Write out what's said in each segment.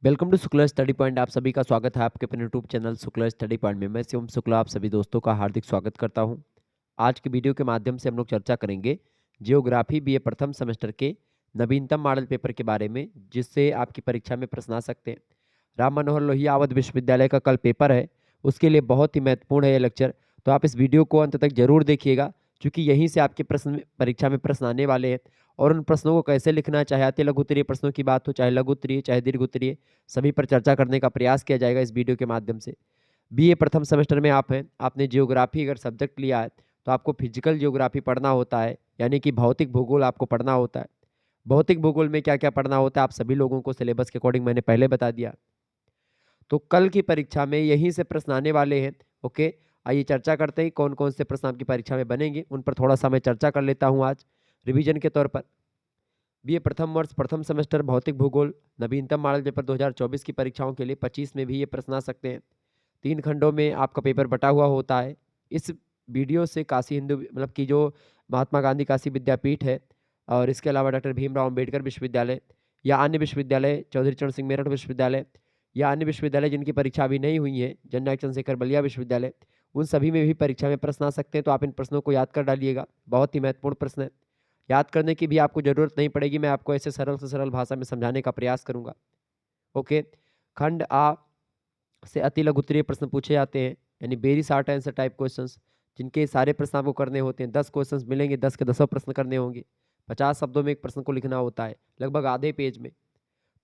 Welcome to Shukla study point. आप सभी का स्वागत है आपके अपने YouTube channel Shukla study point में। मैं शिवम शुक्ला आप सभी दोस्तों का हार्दिक स्वागत करता हूं। आज की वीडियो के माध्यम से हम लोग चर्चा करेंगे जियोग्राफी बीए प्रथम सेमेस्टर के नवीनतम मॉडल पेपर के बारे में, जिससे आपकी परीक्षा में प्रश्न आ सकते हैं। राम मनोहर लोहिया अवध विश्वविद्यालय का कल पेपर है, उसके लिए बहुत ही महत्वपूर्ण है ये लेक्चर। तो आप इस वीडियो को अंत तक जरूर देखिएगा, क्योंकि यहीं से आपके परीक्षा में प्रश्न आने वाले हैं। और उन प्रश्नों को कैसे लिखना है, चाहे अति लघु उत्तरीय प्रश्नों की बात हो, चाहे लघु उत्तरीय, चाहे दीर्घ उत्तरीय, सभी पर चर्चा करने का प्रयास किया जाएगा इस वीडियो के माध्यम से। बीए प्रथम सेमेस्टर में आप हैं, आपने जियोग्राफी अगर सब्जेक्ट लिया है तो आपको फिजिकल जियोग्राफी पढ़ना होता है, यानी कि भौतिक भूगोल आपको पढ़ना होता है। भौतिक भूगोल में क्या क्या पढ़ना होता है आप सभी लोगों को सिलेबस के अकॉर्डिंग मैंने पहले बता दिया। तो कल की परीक्षा में यहीं से प्रश्न आने वाले हैं। ओके, आइए चर्चा करते हैं कौन कौन से प्रश्न आपकी परीक्षा में बनेंगे, उन पर थोड़ा सा मैं चर्चा कर लेता हूँ आज रिवीजन के तौर पर। बीए प्रथम वर्ष प्रथम सेमेस्टर भौतिक भूगोल नवीनतम मॉडल पेपर 2024 की परीक्षाओं के लिए 25 में भी ये प्रश्न आ सकते हैं। 3 खंडों में आपका पेपर बटा हुआ होता है। इस वीडियो से काशी हिंदू मतलब की जो महात्मा गांधी काशी विद्यापीठ है, और इसके अलावा डॉक्टर भीमराव अम्बेडकर विश्वविद्यालय या अन्य विश्वविद्यालय, चौधरी चरण सिंह मेरठ विश्वविद्यालय या अन्य विश्वविद्यालय जिनकी परीक्षा अभी नहीं हुई है, जननायक चंद्रशेखर बलिया विश्वविद्यालय, उन सभी में भी परीक्षा में प्रश्न आ सकते हैं। तो आप इन प्रश्नों को याद कर डालिएगा, बहुत ही महत्वपूर्ण प्रश्न है। याद करने की भी आपको ज़रूरत नहीं पड़ेगी, मैं आपको ऐसे सरल से सरल भाषा में समझाने का प्रयास करूंगा। ओके, खंड आ से अति लघु उत्तरीय प्रश्न पूछे जाते हैं, यानी very short answer type questions, जिनके सारे प्रश्न आपको करने होते हैं। 10 क्वेश्चंस मिलेंगे, 10 के 10 प्रश्न करने होंगे। 50 शब्दों में एक प्रश्न को लिखना होता है, लगभग आधे पेज में।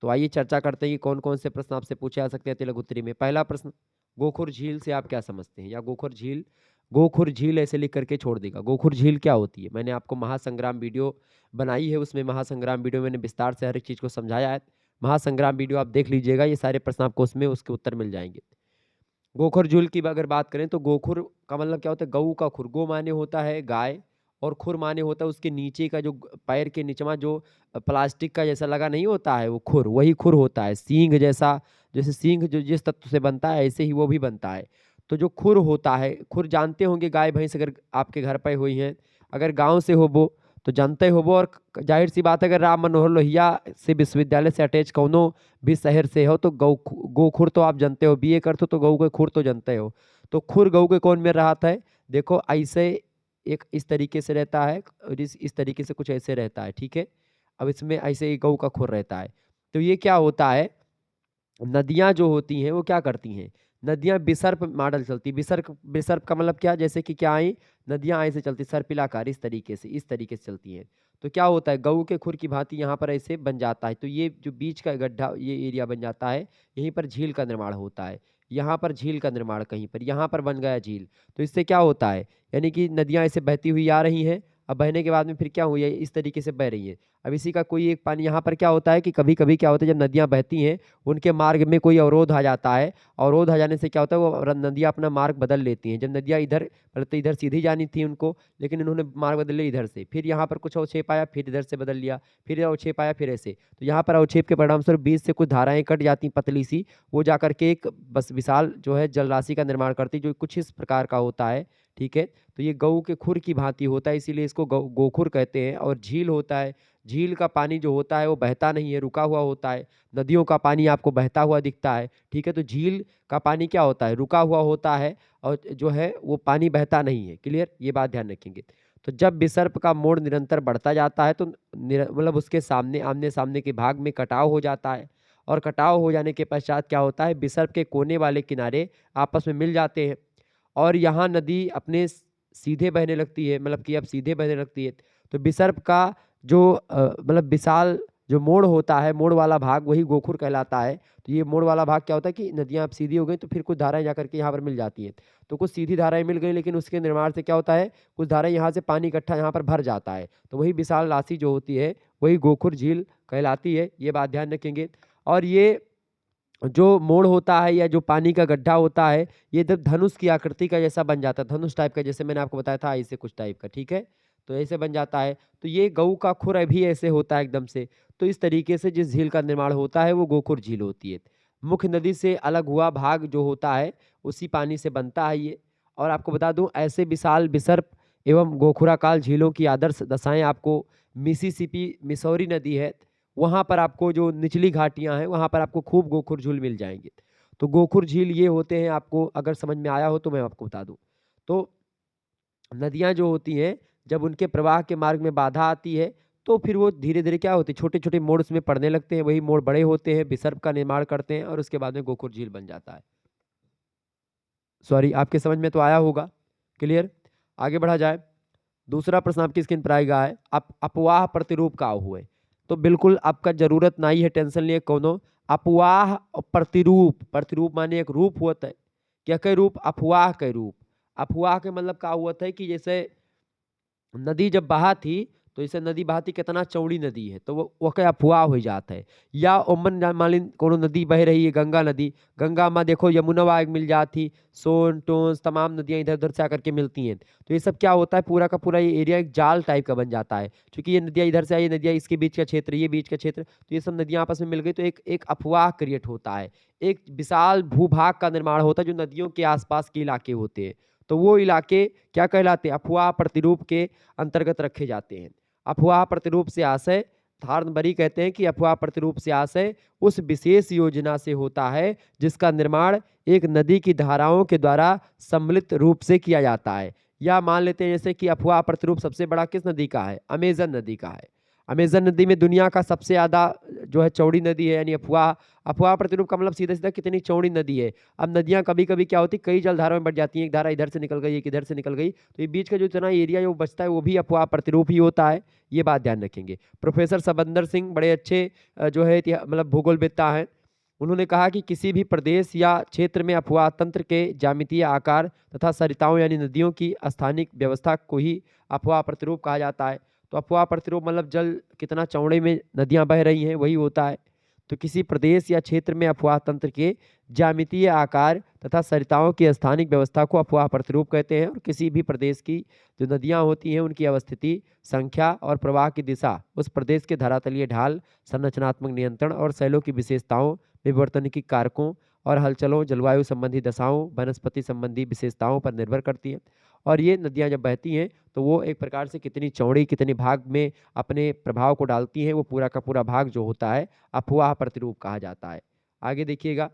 तो आइए चर्चा करते हैं कि कौन कौन से प्रश्न आपसे पूछे जा सकते हैं अति लघु उत्तरीय में। पहला प्रश्न, गोखुर झील से आप क्या समझते हैं, या गोखुर झील, गोखुर झील ऐसे लिख करके छोड़ देगा। गोखुर झील क्या होती है, मैंने आपको महासंग्राम वीडियो बनाई है, उसमें महासंग्राम वीडियो मैंने विस्तार से हर एक चीज़ को समझाया है। महासंग्राम वीडियो आप देख लीजिएगा, ये सारे प्रश्न आपको उसमें उसके उत्तर मिल जाएंगे। गोखुर झील की अगर बात करें तो गोखुर का मतलब क्या होता है, गऊ का खुर। गो माने होता है गाय, और खुर माने होता है उसके नीचे का जो पैर के निचवा जो प्लास्टिक का जैसा लगा नहीं होता है, वो खुर, वही खुर होता है। सींग जैसा, जैसे सींग जो जिस तत्व से बनता है ऐसे ही वो भी बनता है। तो जो खुर होता है, खुर जानते होंगे, गाय भैंस अगर आपके घर पे हुई हैं, अगर गांव से हो वो तो जानते हो वो। और जाहिर सी बात है, अगर राम मनोहर लोहिया से विश्वविद्यालय से अटैच कौनो भी शहर से हो तो गोखुर तो आप जानते हो, बीए करते हो तो गऊ के खुर तो जानते हो। तो खुर गऊ के कौन में रहा था, देखो ऐसे एक इस तरीके से रहता है, और इस तरीके से कुछ ऐसे रहता है, ठीक है। अब इसमें ऐसे ही गऊ का खुर रहता है। तो ये क्या होता है, नदियां जो होती हैं वो क्या करती हैं, नदियां विसर्प मॉडल चलती। विसर्प, विसर्प का मतलब क्या, जैसे कि क्या आई, नदियां ऐसे चलती सर्पिलाकार, इस तरीके से चलती हैं। तो क्या होता है, गऊ के खुर की भांति यहाँ पर ऐसे बन जाता है। तो ये जो बीच का गड्ढा, ये एरिया बन जाता है, यहीं पर झील का निर्माण होता है। यहाँ पर झील का निर्माण कहीं पर, यहाँ पर बन गया झील। तो इससे क्या होता है, यानी कि नदियां ऐसे बहती हुई आ रही हैं, अब बहने के बाद में फिर क्या हुई है, इस तरीके से बह रही है। अब इसी का कोई एक पानी, यहाँ पर क्या होता है कि कभी कभी क्या होता है, जब नदियां बहती हैं उनके मार्ग में कोई अवरोध आ जाता है। अवरोध आ जाने से क्या होता है, वो नदियां अपना मार्ग बदल लेती हैं। जब नदियां इधर, पहले तो इधर सीधी जानी थी उनको, लेकिन इन्होंने मार्ग बदल लिया इधर से, फिर यहाँ पर कुछ अवक्षेप आया, फिर इधर से बदल लिया, फिर अवक्षेप आया, फिर ऐसे। तो यहाँ पर अवक्षेप के परिणाम स्वरूप बीच से कुछ धाराएं कट जाती पतली सी, वो जाकर के एक बस विशाल जो है जल राशि का निर्माण करती, जो कुछ इस प्रकार का होता है, ठीक है। तो ये गऊ के खुर की भांति होता है, इसीलिए इसको गोखुर कहते हैं। और झील होता है, झील का पानी जो होता है वो बहता नहीं है, रुका हुआ होता है। नदियों का पानी आपको बहता हुआ दिखता है, ठीक है। तो झील का पानी क्या होता है, रुका हुआ होता है, और जो है वो पानी बहता नहीं है। क्लियर, ये बात ध्यान रखेंगे। तो जब विसर्प का मोड़ निरंतर बढ़ता जाता है तो मतलब उसके सामने, आमने सामने के भाग में कटाव हो जाता है, और कटाव हो जाने के पश्चात क्या होता है, विसर्प के कोने वाले किनारे आपस में मिल जाते हैं, और यहाँ नदी अपने सीधे बहने लगती है, मतलब कि अब सीधे बहने लगती है। तो विसर्प का जो मतलब विशाल जो मोड़ होता है, मोड़ वाला भाग वही गोखुर कहलाता है। तो ये मोड़ वाला भाग क्या होता है कि नदियां अब सीधी हो गई तो फिर कुछ धाराएं जाकर के यहाँ पर मिल जाती है। तो कुछ सीधी धाराएं मिल गई, लेकिन उसके निर्माण से क्या होता है, कुछ धाराएं यहाँ से पानी इकट्ठा यहाँ पर भर जाता है, तो वही विशाल राशि जो होती है वही गोखुर झील कहलाती है। ये बात ध्यान रखेंगे। और ये जो मोड़ होता है या जो पानी का गड्ढा होता है, ये जब धनुष की आकृति का जैसा बन जाता है, धनुष टाइप का, जैसे मैंने आपको बताया था ऐसे कुछ टाइप का, ठीक है। तो ऐसे बन जाता है। तो ये गऊ का खुर भी ऐसे होता है एकदम से। तो इस तरीके से जिस झील का निर्माण होता है वो गोखुर झील होती है। मुख्य नदी से अलग हुआ भाग जो होता है उसी पानी से बनता है ये। और आपको बता दूं, ऐसे विशाल विसर्प एवं गोखुराकाल झीलों की आदर्श दशाएं आपको मिसिसिपी, मिसौरी नदी है वहाँ पर आपको जो निचली घाटियाँ हैं वहाँ पर आपको खूब गोखुर झील मिल जाएंगे। तो गोखुर झील ये होते हैं, आपको अगर समझ में आया हो तो मैं आपको बता दूं। तो नदियाँ जो होती हैं, जब उनके प्रवाह के मार्ग में बाधा आती है, तो फिर वो धीरे-धीरे क्या होती है, छोटे-छोटे मोड़ उसमें पड़ने लगते हैं, वही मोड़ बड़े होते हैं, विसर्प का निर्माण करते हैं और उसके बाद में गोखुर झील बन जाता है। सॉरी, आपके समझ में तो आया होगा, क्लियर? आगे बढ़ा जाए। दूसरा प्रश्न आपकी स्क्रीन पर आएगा है, अपवाह प्रतिरूप का हुए। तो बिल्कुल आपका जरूरत नहीं है टेंशन लिए कोनो। अपवाह और प्रतिरूप, प्रतिरूप माने एक रूप होता है। क्या कई रूप? अफवाह के रूप। अफवाह के मतलब का हुआ था कि जैसे नदी जब बहा थी, तो जैसे नदी बहाती कितना चौड़ी नदी है, तो वो के अफवाह हो जाता है। या ओमन मालिन कोनो नदी बह रही है, गंगा नदी, गंगा में देखो यमुना एक मिल जाती, सोन टोन्स तमाम नदियां इधर उधर से आकर के मिलती हैं। तो ये सब क्या होता है, पूरा का पूरा ये एरिया एक जाल टाइप का बन जाता है, क्योंकि ये नदियां इधर से आई, नदियां इसके बीच का क्षेत्र, ये बीच का क्षेत्र, तो ये सब नदियां आपस में मिल गई, तो एक एक अफवाह क्रिएट होता है। एक विशाल भूभाग का निर्माण होता है जो नदियों के आसपास के इलाके होते हैं। तो वो इलाके क्या कहलाते हैं? अफवाह प्रतिरूप के अंतर्गत रखे जाते हैं। अफवाह प्रतिरूप से आशय, धारणबरी कहते हैं कि अफवाह प्रतिरूप से आशय उस विशेष योजना से होता है जिसका निर्माण एक नदी की धाराओं के द्वारा सम्मिलित रूप से किया जाता है। या मान लेते हैं जैसे कि अफवाह प्रतिरूप सबसे बड़ा किस नदी का है? अमेजन नदी का है। अमेजन नदी में दुनिया का सबसे ज्यादा जो है चौड़ी नदी है, यानी अफवाह। अफवाह प्रतिरूप का मतलब सीधा सीधा कितनी चौड़ी नदी है। अब नदियां कभी कभी क्या होती, कई जलधाराओं में बढ़ जाती हैं, एक धारा इधर से निकल गई, एक इधर से निकल गई, तो ये बीच का जो इतना एरिया है वो बचता है, वो भी अफवाह प्रतिरूप ही होता है। ये बात ध्यान रखेंगे। प्रोफेसर सबंदर सिंह बड़े अच्छे जो है मतलब भूगोलवेत्ता हैं। उन्होंने कहा कि किसी भी प्रदेश या क्षेत्र में अफवाह तंत्र के ज्यामितीय आकार तथा सरिताओं यानी नदियों की स्थानिक व्यवस्था को ही अफवाह प्रतिरूप कहा जाता है। तो अफवाह प्रतिरूप मतलब जल कितना चौड़े में नदियां बह रही हैं वही होता है। तो किसी प्रदेश या क्षेत्र में अफवाह तंत्र के ज्यामितीय आकार तथा सरिताओं की स्थानिक व्यवस्था को अफवाह प्रतिरूप कहते हैं। और किसी भी प्रदेश की जो नदियां होती हैं उनकी अवस्थिति, संख्या और प्रवाह की दिशा, उस प्रदेश के धरातलीय ढाल, संरचनात्मक नियंत्रण और शैलों की विशेषताओं, विवर्तनिकी कारकों और हलचलों, जलवायु संबंधी दशाओं, वनस्पति संबंधी विशेषताओं पर निर्भर करती है। और ये नदियां जब बहती हैं तो वो एक प्रकार से कितनी चौड़ी, कितने भाग में अपने प्रभाव को डालती हैं, वो पूरा का पूरा भाग जो होता है अफवाह प्रतिरूप कहा जाता है। आगे देखिएगा।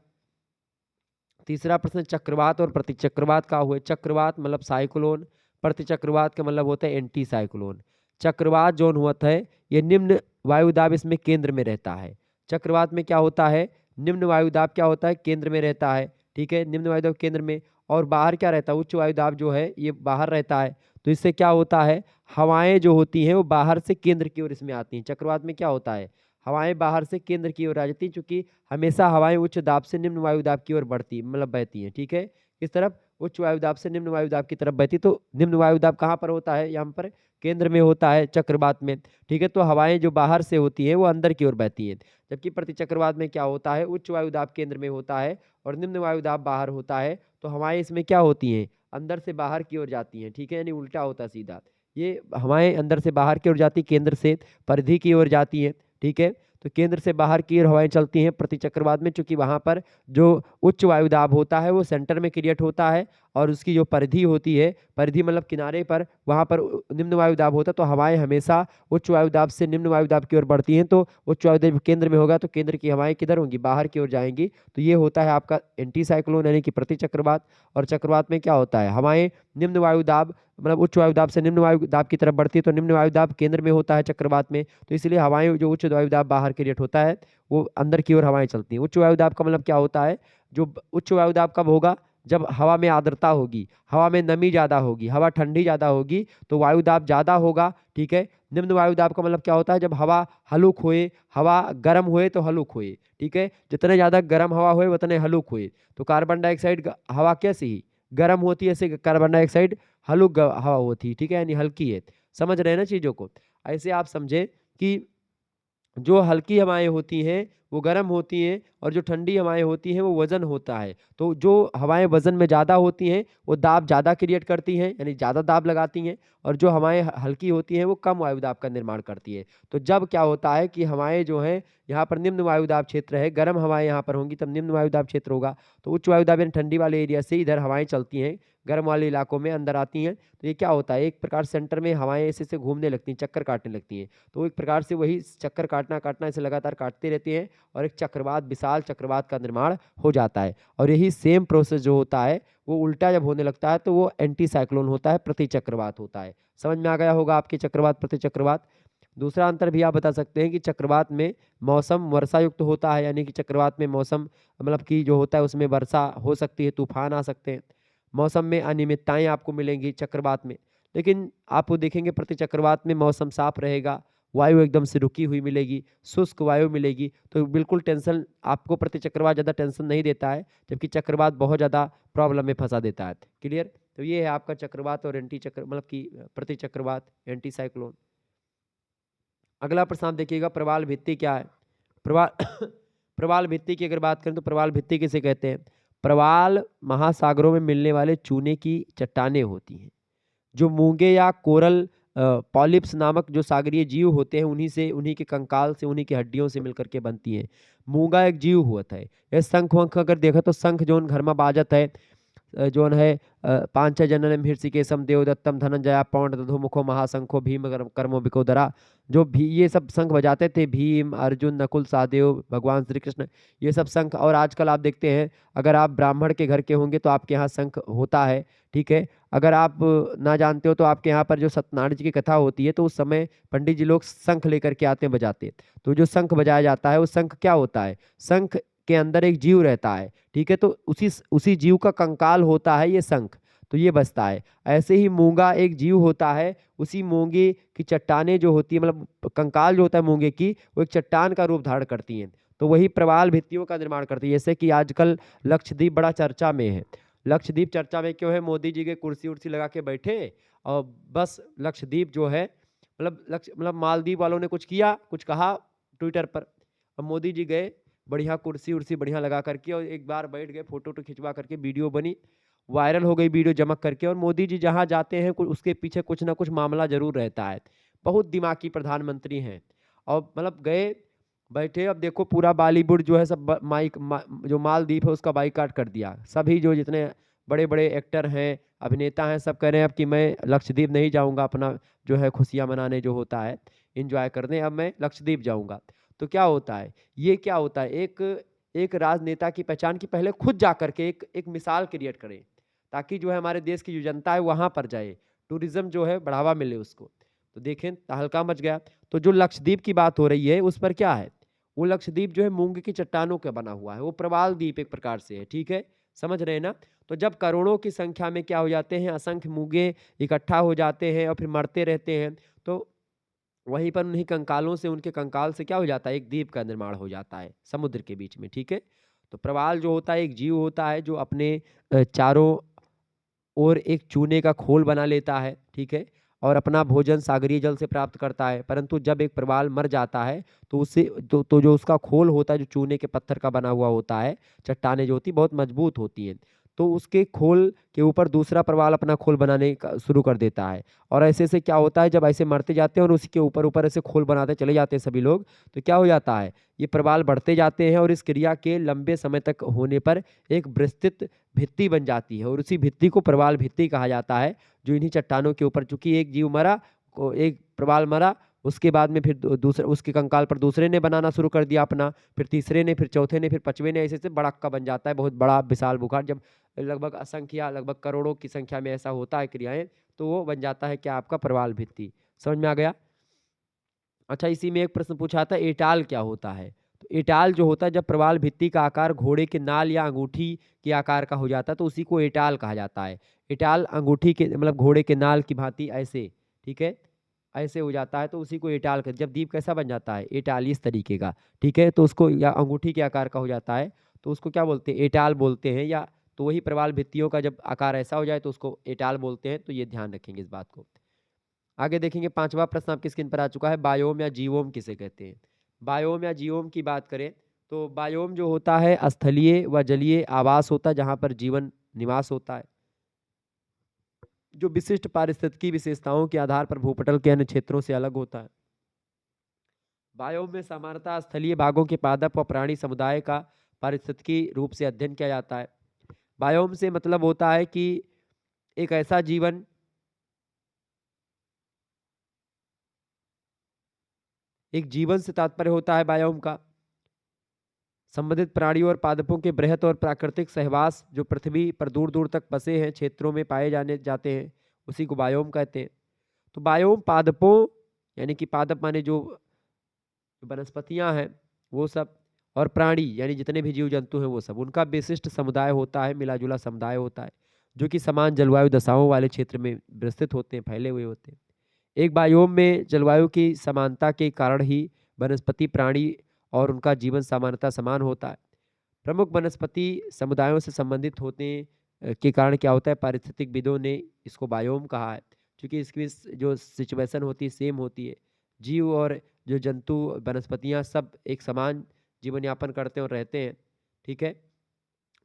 तीसरा प्रश्न, चक्रवात और प्रतिचक्रवात का हुए। चक्रवात मतलब साइक्लोन, प्रतिचक्रवात का मतलब होता है एंटी साइक्लोन। चक्रवात जो होता है ये निम्न वायुदाब इसमें केंद्र में रहता है। चक्रवात में क्या होता है, निम्न वायुदाब क्या होता है, केंद्र में रहता है। ठीक है, निम्न वायुदाब केंद्र में, और बाहर क्या रहता है, उच्च वायुदाब जो है ये बाहर रहता है। तो इससे क्या होता है, हवाएं जो होती हैं वो बाहर से केंद्र की ओर इसमें आती हैं। चक्रवात में क्या होता है, हवाएं बाहर से केंद्र की ओर आ जाती हैं, चूंकि हमेशा हवाएं उच्च दाब से निम्न वायुदाब की ओर बढ़ती मतलब बहती हैं। ठीक है, किस तरफ, उच्च वायुदाब से निम्न वायुदाब की तरफ बहती। तो निम्न वायुदाब कहाँ पर होता है, यहाँ पर केंद्र में होता है चक्रवात में। ठीक है, तो हवाएं जो बाहर से होती हैं वो अंदर की ओर बहती हैं। जबकि प्रतिचक्रवात में क्या होता है, उच्च वायुदाब केंद्र में होता है और निम्न वायुदाब बाहर होता है। तो हवाएं इसमें क्या होती हैं, अंदर से बाहर की ओर जाती हैं। ठीक है, यानी उल्टा होता सीधा। ये हवाएं अंदर से बाहर की ओर जाती, केंद्र से परिधि की ओर जाती हैं। ठीक है, तो केंद्र से बाहर की ओर हवाएं चलती हैं प्रतिचक्रवात में, चूंकि वहां पर जो उच्च वायुदाब होता है वो सेंटर में क्रिएट होता है, और उसकी जो परिधि होती है, परिधि मतलब किनारे पर, वहां पर निम्न वायुदाब होता है। तो हवाएं हमेशा उच्च वायुदाब से निम्न वायुदाब की ओर बढ़ती हैं। तो उच्च वायुदाब केंद्र में होगा तो केंद्र की हवाएं किधर होंगी, बाहर की ओर जाएंगी। तो ये होता है आपका एंटी साइक्लोन यानी कि प्रतिचक्रवात। और चक्रवात में क्या होता है, हवाएं निम्न वायुदाब मतलब उच्च वायुदाब से निम्न वायुदाब की तरफ बढ़ती है, तो निम्न वायुदाब केंद्र में होता है चक्रवात में। तो इसलिए हवाएं जो उच्च वायुदाब बाहर क्रिएट होता है वो अंदर की ओर हवाएं चलती हैं। उच्च वायुदाब का मतलब क्या होता है, जो उच्च वायुदाब कब होगा, जब हवा में आर्द्रता होगी, हवा में नमी ज्यादा होगी, हवा ठंडी ज्यादा होगी, तो वायुदाब ज्यादा होगा। ठीक है, निम्न वायुदाब का मतलब क्या होता है, जब हवा हलुक होए, हवा गर्म होए तो हलुक होए। ठीक है, जितने ज्यादा गर्म हवा होए उतने हलुक होए। तो कार्बन डाइऑक्साइड हवा कैसी ही गर्म होती है, ऐसे कार्बन डाइऑक्साइड हलुक हवा होती है। ठीक है, यानी हल्की है। समझ रहे हैं ना चीजों को। ऐसे आप समझे कि जो हल्की हवाएं होती हैं वो गर्म होती हैं और जो ठंडी हवाएँ होती हैं वो वज़न होता है। तो जो हवाएँ वज़न में ज़्यादा होती हैं, वो दाब ज़्यादा क्रिएट करती हैं, यानी ज़्यादा दाब लगाती हैं और जो हवाएँ हल्की होती हैं, वो कम वायु दाब का निर्माण करती है। तो जब क्या होता है कि हवाएँ जो हैं, यहाँ पर निम्न वायु दाब क्षेत्र है, गर्म हवाएँ यहाँ पर होंगी तब निम्न वायु दाब क्षेत्र होगा। तो उच्च वायु दाब यानी ठंडी वाले एरिया से इधर हवाएँ चलती हैं, गर्म वाले इलाकों में अंदर आती हैं। तो ये क्या होता है, एक प्रकार सेंटर में हवाएँ ऐसे-ऐसे घूमने लगती हैं, चक्कर काटने लगती हैं। तो एक प्रकार से वही चक्कर काटना-काटना ऐसे लगातार काटते रहती हैं और एक चक्रवात, विशाल चक्रवात का निर्माण हो जाता है। और यही सेम प्रोसेस जो होता है, वो उल्टा जब होने लगता है तो वो एंटी साइक्लोन होता है, प्रतिचक्रवात होता है। समझ में आ गया होगा आपके चक्रवात, प्रतिचक्रवात। दूसरा अंतर भी आप बता सकते हैं कि चक्रवात में मौसम वर्षा युक्त होता है, यानी कि चक्रवात में मौसम मतलब कि जो होता है उसमें वर्षा हो सकती है, तूफान आ सकते हैं। मौसम में अनियमितताएँ आपको मिलेंगी चक्रवात में। लेकिन आप देखेंगे प्रतिचक्रवात में मौसम साफ रहेगा, वायु एकदम से रुकी हुई मिलेगी, शुष्क वायु मिलेगी, तो बिल्कुल टेंशन आपको प्रतिचक्रवात ज़्यादा टेंशन नहीं देता है, जबकि चक्रवात बहुत ज़्यादा प्रॉब्लम में फँसा देता है। क्लियर? तो ये है आपका चक्रवात और एंटी चक्र मतलब कि प्रतिचक्रवात, एंटी साइक्लोन। अगला प्रश्न आप देखिएगा, प्रवाल भित्ति क्या है? प्रवाल प्रवाल भित्ति की अगर बात करें तो प्रवाल भित्ति किसे कहते हैं? प्रवाल महासागरों में मिलने वाले चूने की चट्टानें होती हैं। जो मूंगे या कोरल पॉलिप्स नामक जो सागरीय जीव होते हैं उन्हीं से, उन्हीं के कंकाल से, उन्हीं की हड्डियों से मिलकर के बनती हैं। मूंगा एक जीव होता है। ये शंख वंख अगर देखा तो शंख जोन घर में बाजत है, जोन है पांच जननम हृषिकेशम देवदत्तम धनंजया पौंड दधोमुखो महाशंखो भीम कर्मो बिकोदरा। जो भी ये सब शंख बजाते थे, भीम अर्जुन नकुल सहदेव भगवान श्री कृष्ण, ये सब शंख। और आजकल आप देखते हैं, अगर आप ब्राह्मण के घर के होंगे तो आपके यहाँ शंख होता है, ठीक है। अगर आप ना जानते हो तो आपके यहाँ पर जो सत्यनारायण जी की कथा होती है तो उस समय पंडित जी लोग शंख लेकर के आते हैं बजाते। तो जो शंख बजाया जाता है वो शंख क्या होता है, शंख के अंदर एक जीव रहता है, ठीक है। तो उसी जीव का कंकाल होता है ये शंख, तो ये बजता है। ऐसे ही मूंगा एक जीव होता है, उसी मूंगे की चट्टानें जो होती है, मतलब कंकाल जो होता है मूंगे की, वो एक चट्टान का रूप धारण करती हैं। तो वही प्रवाल भित्तियों का निर्माण करती है। जैसे कि आजकल लक्षद्वीप बड़ा चर्चा में है। लक्षद्वीप चर्चा में क्यों है? मोदी जी के कुर्सी उर्सी लगा के बैठे और बस लक्षद्वीप जो है, मतलब मालदीव वालों ने कुछ किया, कुछ कहा ट्विटर पर, अब मोदी जी गए, बढ़िया कुर्सी उर्सी बढ़िया लगा करके और एक बार बैठ गए, फोटो वोटो खिंचवा करके वीडियो बनी, वायरल हो गई वीडियो जमक करके। और मोदी जी जहाँ जाते हैं उसके पीछे कुछ ना कुछ मामला जरूर रहता है। बहुत दिमागी प्रधानमंत्री हैं। और मतलब गए, बैठे, अब देखो पूरा बॉलीवुड जो है सब जो मालदीप है उसका बाइकाट कर दिया। सभी जो जितने बड़े बड़े एक्टर हैं, अभिनेता हैं, सब कह रहे हैं अब कि मैं लक्षद्वीप नहीं जाऊंगा, अपना जो है खुशियां मनाने जो होता है, इंजॉय करने, अब मैं लक्षद्वीप जाऊंगा। तो क्या होता है, ये क्या होता है, एक एक राजनेता की पहचान की पहले खुद जा करके एक मिसाल क्रिएट करें, ताकि जो है हमारे देश की जो जनता है वहां पर जाए, टूरिज्म जो है बढ़ावा मिले उसको। तो देखें तहलका मच गया। तो जो लक्षद्वीप की बात हो रही है उस पर क्या है, वो लक्षद्वीप जो है मूंग की चट्टानों का बना हुआ है, वो प्रवाल द्वीप एक प्रकार से है, ठीक है, समझ रहे हैं ना। तो जब करोड़ों की संख्या में क्या हो जाते हैं, असंख्य मूंगे इकट्ठा हो जाते हैं और फिर मरते रहते हैं, तो वहीं पर उन्हीं कंकालों से, उनके कंकाल से क्या हो जाता है, एक द्वीप का निर्माण हो जाता है समुद्र के बीच में, ठीक है। तो प्रवाल जो होता है एक जीव होता है जो अपने चारों ओर एक चूने का खोल बना लेता है, ठीक है, और अपना भोजन सागरीय जल से प्राप्त करता है। परंतु जब एक प्रवाल मर जाता है तो उससे तो जो उसका खोल होता है, जो चूने के पत्थर का बना हुआ होता है, चट्टानें जो होती बहुत मजबूत होती हैं, तो उसके खोल के ऊपर दूसरा प्रवाल अपना खोल बनाने का शुरू कर देता है। और ऐसे से क्या होता है, जब ऐसे मरते जाते हैं और उसी के ऊपर ऊपर ऐसे खोल बनाते चले जाते हैं सभी लोग, तो क्या हो जाता है, ये प्रवाल बढ़ते जाते हैं और इस क्रिया के लंबे समय तक होने पर एक विस्तृत भित्ति बन जाती है, और उसी भित्ति को प्रवाल भित्ति कहा जाता है, जो इन्हीं चट्टानों के ऊपर, चूंकि एक जीव मरा, एक प्रवाल मरा, उसके बाद में फिर दूसरे उसके कंकाल पर दूसरे ने बनाना शुरू कर दिया अपना, फिर तीसरे ने, फिर चौथे ने, फिर पांचवें ने, ऐसे से बड़ाक्का बन जाता है, बहुत बड़ा विशाल बुखार। जब लगभग असंख्या, लगभग करोड़ों की संख्या में ऐसा होता है क्रियाएं, तो वो बन जाता है क्या, आपका प्रवाल भित्ति। समझ में आ गया। अच्छा, इसी में एक प्रश्न पूछा था, एटाल क्या होता है? तो एटाल जो होता है, जब प्रवाल भित्ति का आकार घोड़े के नाल या अंगूठी के आकार का हो जाता है तो उसी को एटाल कहा जाता है। एटाल अंगूठी के मतलब घोड़े के नाल की भांति ऐसे, ठीक है, ऐसे हो जाता है तो उसी को एटाल कर, जब दीप कैसा बन जाता है, एटाल इस तरीके का, ठीक है, तो उसको, या अंगूठी के आकार का हो जाता है तो उसको क्या बोलते हैं, एटाल बोलते हैं। या तो वही प्रवाल भित्तियों का जब आकार ऐसा हो जाए तो उसको एटाल बोलते हैं। तो ये ध्यान रखेंगे इस बात को। आगे देखेंगे, पांचवा प्रश्न आपकी स्क्रीन पर आ चुका है, बायोम या जीवोम किसे कहते हैं? बायोम या जीवोम की बात करें तो बायोम जो होता है स्थलीय व जलीय आवास होता है जहाँ पर जीवन निवास होता है, जो विशिष्ट पारिस्थितिकी विशेषताओं के आधार पर भूपटल के अन्य क्षेत्रों से अलग होता है। बायोम में सामान्यतः स्थलीय भागों के पादप व प्राणी समुदाय का पारिस्थितिकी रूप से अध्ययन किया जाता है। बायोम से मतलब होता है कि एक ऐसा जीवन एक जीवन से तात्पर्य होता है बायोम का संबंधित प्राणियों और पादपों के बृहत और प्राकृतिक सहवास जो पृथ्वी पर दूर दूर तक बसे हैं क्षेत्रों में पाए जाते हैं, उसी को बायोम कहते हैं। तो बायोम पादपों यानी कि पादप माने जो वनस्पतियां हैं वो सब, और प्राणी यानी जितने भी जीव जंतु हैं वो सब, उनका विशिष्ट समुदाय होता है, मिला जुला समुदाय होता है, जो कि समान जलवायु दशाओं वाले क्षेत्र में विस्तृत होते हैं, फैले हुए होते हैं। एक बायोम में जलवायु की समानता के कारण ही वनस्पति प्राणी और उनका जीवन सामान्यतः समान होता है। प्रमुख वनस्पति समुदायों से संबंधित होते के कारण क्या होता है, पारिस्थितिकविदों ने इसको बायोम कहा है, क्योंकि इसकी जो सिचुएशन होती है सेम होती है। जीव और जो जंतु वनस्पतियां सब एक समान जीवन यापन करते हैं और रहते हैं, ठीक है,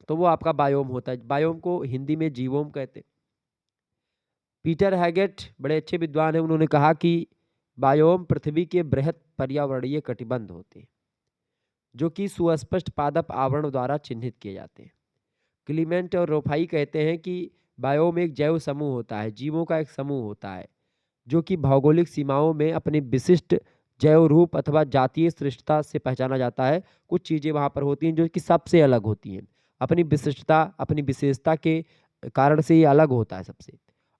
तो वो आपका बायोम होता है। बायोम को हिंदी में जीवोम कहते हैं। पीटर हैगेट बड़े अच्छे विद्वान हैं, उन्होंने कहा कि बायोम पृथ्वी के बृहत पर्यावरणीय कटिबंध होते हैं जो कि सुस्पष्ट पादप आवरण द्वारा चिन्हित किए जाते हैं। क्लीमेंट और रोफाई कहते हैं कि बायोम एक जैव समूह होता है, जीवों का एक समूह होता है जो कि भौगोलिक सीमाओं में अपनी विशिष्ट जैव रूप अथवा जातीय श्रेष्ठता से पहचाना जाता है। कुछ चीज़ें वहाँ पर होती हैं जो कि सबसे अलग होती हैं, अपनी विशिष्टता अपनी विशेषता के कारण से ये अलग होता है सबसे,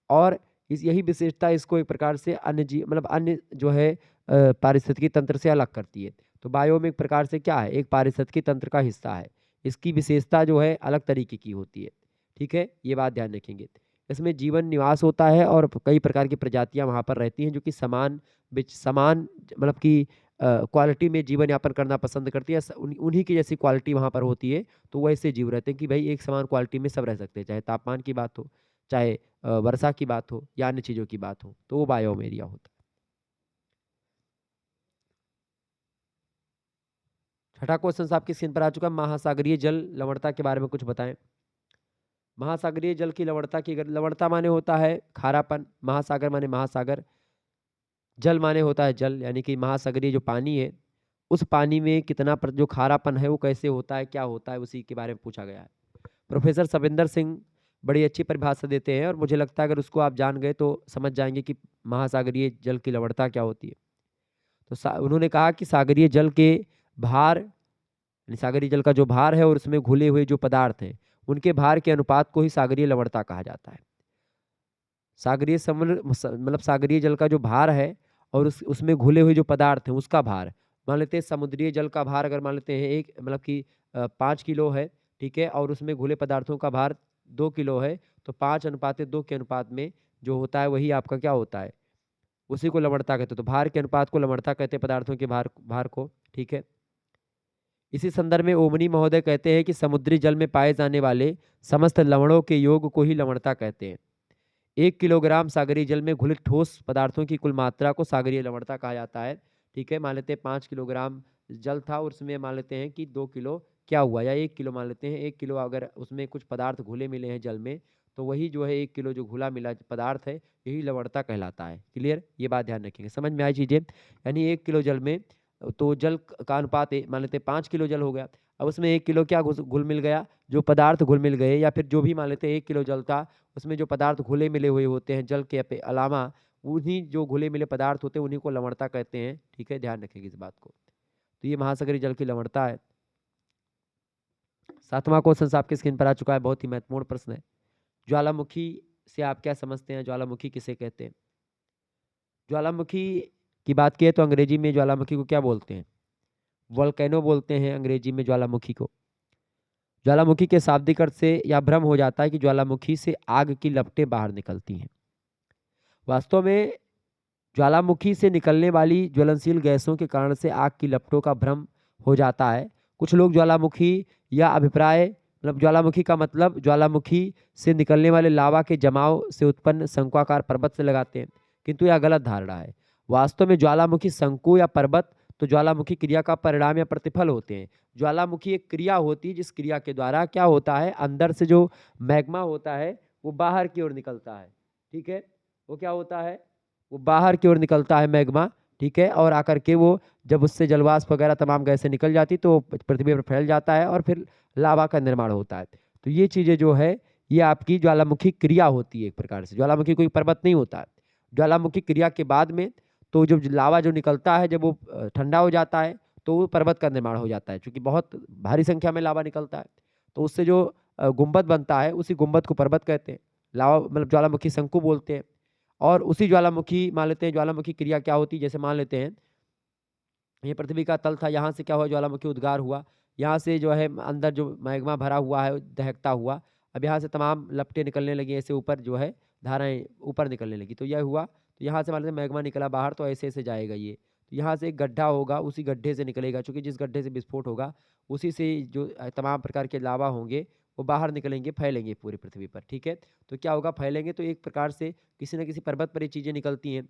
और इस यही विशेषता इसको एक प्रकार से अन्य जीव मतलब अन्य जो है पारिस्थितिकी तंत्र से अलग करती है। तो बायोम एक प्रकार से क्या है, एक पारिस्थितिकी तंत्र का हिस्सा है, इसकी विशेषता जो है अलग तरीके की होती है, ठीक है, ये बात ध्यान रखेंगे। इसमें जीवन निवास होता है और कई प्रकार की प्रजातियां वहाँ पर रहती हैं जो कि समान मतलब कि क्वालिटी में जीवन यापन करना पसंद करती है, उन्हीं की जैसी क्वालिटी वहाँ पर होती है, तो वैसे जीव रहते हैं कि भाई एक समान क्वालिटी में सब रह सकते हैं, चाहे तापमान की बात हो, चाहे वर्षा की बात हो या अन्य चीज़ों की बात हो, तो वो बायोम एरिया होता है। छठा क्वेश्चन आपकी स्क्रीन पर आ चुका है, महासागरीय जल लवणता के बारे में कुछ बताएं। महासागरीय जल की लवणता लवणता माने होता है खारापन, महासागर माने महासागर, जल माने होता है जल, यानी कि महासागरीय जो पानी है उस पानी में कितना जो खारापन है वो कैसे होता है, क्या होता है, उसी के बारे में पूछा गया है। प्रोफेसर सविंदर सिंह बड़ी अच्छी परिभाषा देते हैं और मुझे लगता है अगर उसको आप जान गए तो समझ जाएंगे कि महासागरीय जल की लवणता क्या होती है। तो उन्होंने कहा कि सागरीय जल के भार, सागरीय जल का जो भार है और उसमें घुले हुए जो पदार्थ हैं उनके भार के अनुपात को ही सागरीय लवणता कहा जाता है। सागरीय मतलब सागरीय जल का जो भार है और उसमें घुले हुए जो पदार्थ हैं उसका भार, मान लेते हैं समुद्रीय जल का भार अगर मान लेते हैं एक मतलब कि 5 किलो है, ठीक है, और उसमें घुले पदार्थों का भार 2 किलो है, तो 5:2 के अनुपात में जो होता है वही आपका क्या होता है, उसी को लवणता कहते हैं। तो भार के अनुपात को लवणता कहते हैं, पदार्थों के भार को, ठीक है। इसी संदर्भ में ओमनी महोदय कहते हैं कि समुद्री जल में पाए जाने वाले समस्त लवणों के योग को ही लवणता कहते हैं। 1 किलोग्राम सागरीय जल में घुलित ठोस पदार्थों की कुल मात्रा को सागरीय लवणता कहा जाता है, ठीक है। मान लेते हैं 5 किलोग्राम जल था और उसमें मान लेते हैं कि 2 किलो क्या हुआ, या 1 किलो मान लेते हैं, 1 किलो अगर उसमें कुछ पदार्थ घुले मिले हैं जल में, तो वही जो है 1 किलो जो घुला मिला पदार्थ है यही लवणता कहलाता है। क्लियर, ये बात ध्यान रखेंगे, समझ में आई चीजें। यानी 1 किलो जल में तो जल का अनुपात मान लेते हैं 5 किलो जल हो गया, अब उसमें 1 किलो क्या घुल मिल गया, जो पदार्थ घुल मिल गए, या फिर जो भी मान लेते हैं 1 किलो जल था उसमें जो पदार्थ घुले मिले हुए होते हैं जल के अलावा, उन्हीं जो घुले मिले पदार्थ होते हैं उन्हीं को लवणता कहते हैं, ठीक है, ध्यान रखेंगे इस बात को। तो ये महासागरीय जल की लवणता है। 7वां क्वेश्चन आपके स्क्रीन पर आ चुका है, बहुत ही महत्वपूर्ण प्रश्न है। ज्वालामुखी से आप क्या समझते हैं, ज्वालामुखी किसे कहते हैं? ज्वालामुखी की बात की तो अंग्रेजी में ज्वालामुखी को क्या बोलते हैं? वोल्केनो बोलते हैं अंग्रेजी में ज्वालामुखी को। ज्वालामुखी के शाब्दिक अर्थ से यह भ्रम हो जाता है कि ज्वालामुखी से आग की लपटें बाहर निकलती हैं। वास्तव में ज्वालामुखी से निकलने वाली ज्वलनशील गैसों के कारण से आग की लपटों का भ्रम हो जाता है। कुछ लोग ज्वालामुखी या अभिप्राय मतलब ज्वालामुखी का मतलब ज्वालामुखी से निकलने वाले लावा के जमाव से उत्पन्न शंक्वाकार पर्वत से लगाते हैं, किंतु यह गलत धारणा है। वास्तव में ज्वालामुखी शंकु या पर्वत तो ज्वालामुखी क्रिया का परिणाम या प्रतिफल होते हैं। ज्वालामुखी एक क्रिया होती है जिस क्रिया के द्वारा क्या होता है, अंदर से जो मैग्मा होता है वो बाहर की ओर निकलता है। ठीक है, वो क्या होता है, वो बाहर की ओर निकलता है मैग्मा। ठीक है, और आकर के वो जब उससे जलवाष्प वगैरह तमाम गैसें निकल जाती तो पृथ्वी पर फैल जाता है और फिर लावा का निर्माण होता है। तो ये चीज़ें जो है ये आपकी ज्वालामुखी क्रिया होती है एक प्रकार से। ज्वालामुखी कोई पर्वत नहीं होता है। ज्वालामुखी क्रिया के बाद में तो जो लावा जो निकलता है जब वो ठंडा हो जाता है तो वो पर्वत का निर्माण हो जाता है, क्योंकि बहुत भारी संख्या में लावा निकलता है। तो उससे जो गुंबद बनता है उसी गुंबद को पर्वत कहते हैं। लावा मतलब ज्वालामुखी शंकु बोलते हैं। और उसी ज्वालामुखी मान लेते हैं, ज्वालामुखी क्रिया क्या होती है, जैसे मान लेते हैं ये पृथ्वी का तल था, यहाँ से क्या हुआ, ज्वालामुखी उद्गार हुआ। यहाँ से जो है अंदर जो मैग्मा भरा हुआ है दहकता हुआ, अब यहाँ से तमाम लपटें निकलने लगी, ऐसे ऊपर जो है धाराएं ऊपर निकलने लगी। तो यह हुआ, तो यहाँ से मान लेते मैग्मा निकला बाहर, तो ऐसे ऐसे जाएगा ये। तो यहाँ से एक गड्ढा होगा, उसी गड्ढे से निकलेगा, क्योंकि जिस गड्ढे से विस्फोट होगा उसी से जो तमाम प्रकार के लावा होंगे वो बाहर निकलेंगे, फैलेंगे पूरी पृथ्वी पर। ठीक है, तो क्या होगा, फैलेंगे तो एक प्रकार से किसी न किसी पर्वत पर ये चीज़ें निकलती हैं।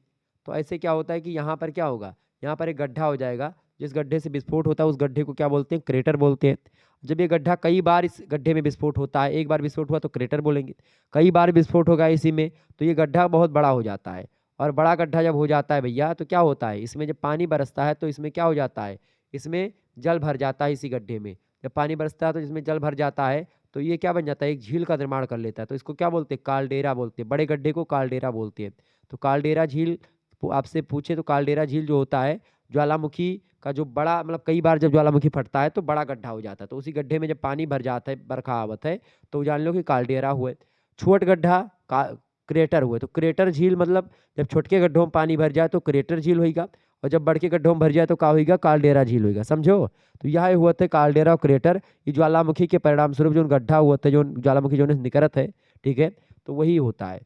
तो ऐसे क्या होता है कि यहाँ पर क्या होगा, यहाँ पर एक गड्ढा हो जाएगा, जिस गड्ढे से विस्फोट होता है उस गड्ढे को क्या बोलते हैं, क्रेटर बोलते हैं। जब ये गड्ढा कई बार इस गड्ढे में विस्फोट होता है, एक बार विस्फोट हुआ तो क्रेटर बोलेंगे, कई बार विस्फोट होगा इसी में तो ये गड्ढा बहुत बड़ा हो जाता है। और बड़ा गड्ढा जब हो जाता है भैया तो क्या होता है, इसमें जब पानी बरसता है तो इसमें क्या हो जाता है, इसमें जल भर जाता है इसी गड्ढे में। जब पानी बरसता है तो इसमें जल भर जाता है तो ये क्या बन जाता है, एक झील का निर्माण कर लेता है। तो इसको क्या बोलते हैं, कालडेरा बोलते हैं, बड़े गड्ढे को कालडेरा बोलते हैं। तो कालडेरा झील आपसे पूछे तो कालडेरा झील जो होता है ज्वालामुखी का जो बड़ा मतलब कई बार जब ज्वालामुखी फटता है तो बड़ा गड्ढा हो जाता है, तो उसी गड्ढे में जब पानी भर जाता है, बरखा आवत है, तो जान लो कि कालडेरा हुए। छोट गड्ढा का क्रेटर हुए, तो क्रेटर झील मतलब जब छोटके गड्ढों में पानी भर जाए तो क्रेटर झील होगा, और जब बड़के गड्ढों में भर जाए तो क्या होगा, कालडेरा झील होगा। समझो, तो यह हुआ थे कालडेरा और क्रेटर, ये ज्वालामुखी के परिणाम स्वरूप जो गड्ढा हुआ था, जो ज्वालामुखी जो निकलत है, ठीक है, तो वही होता है।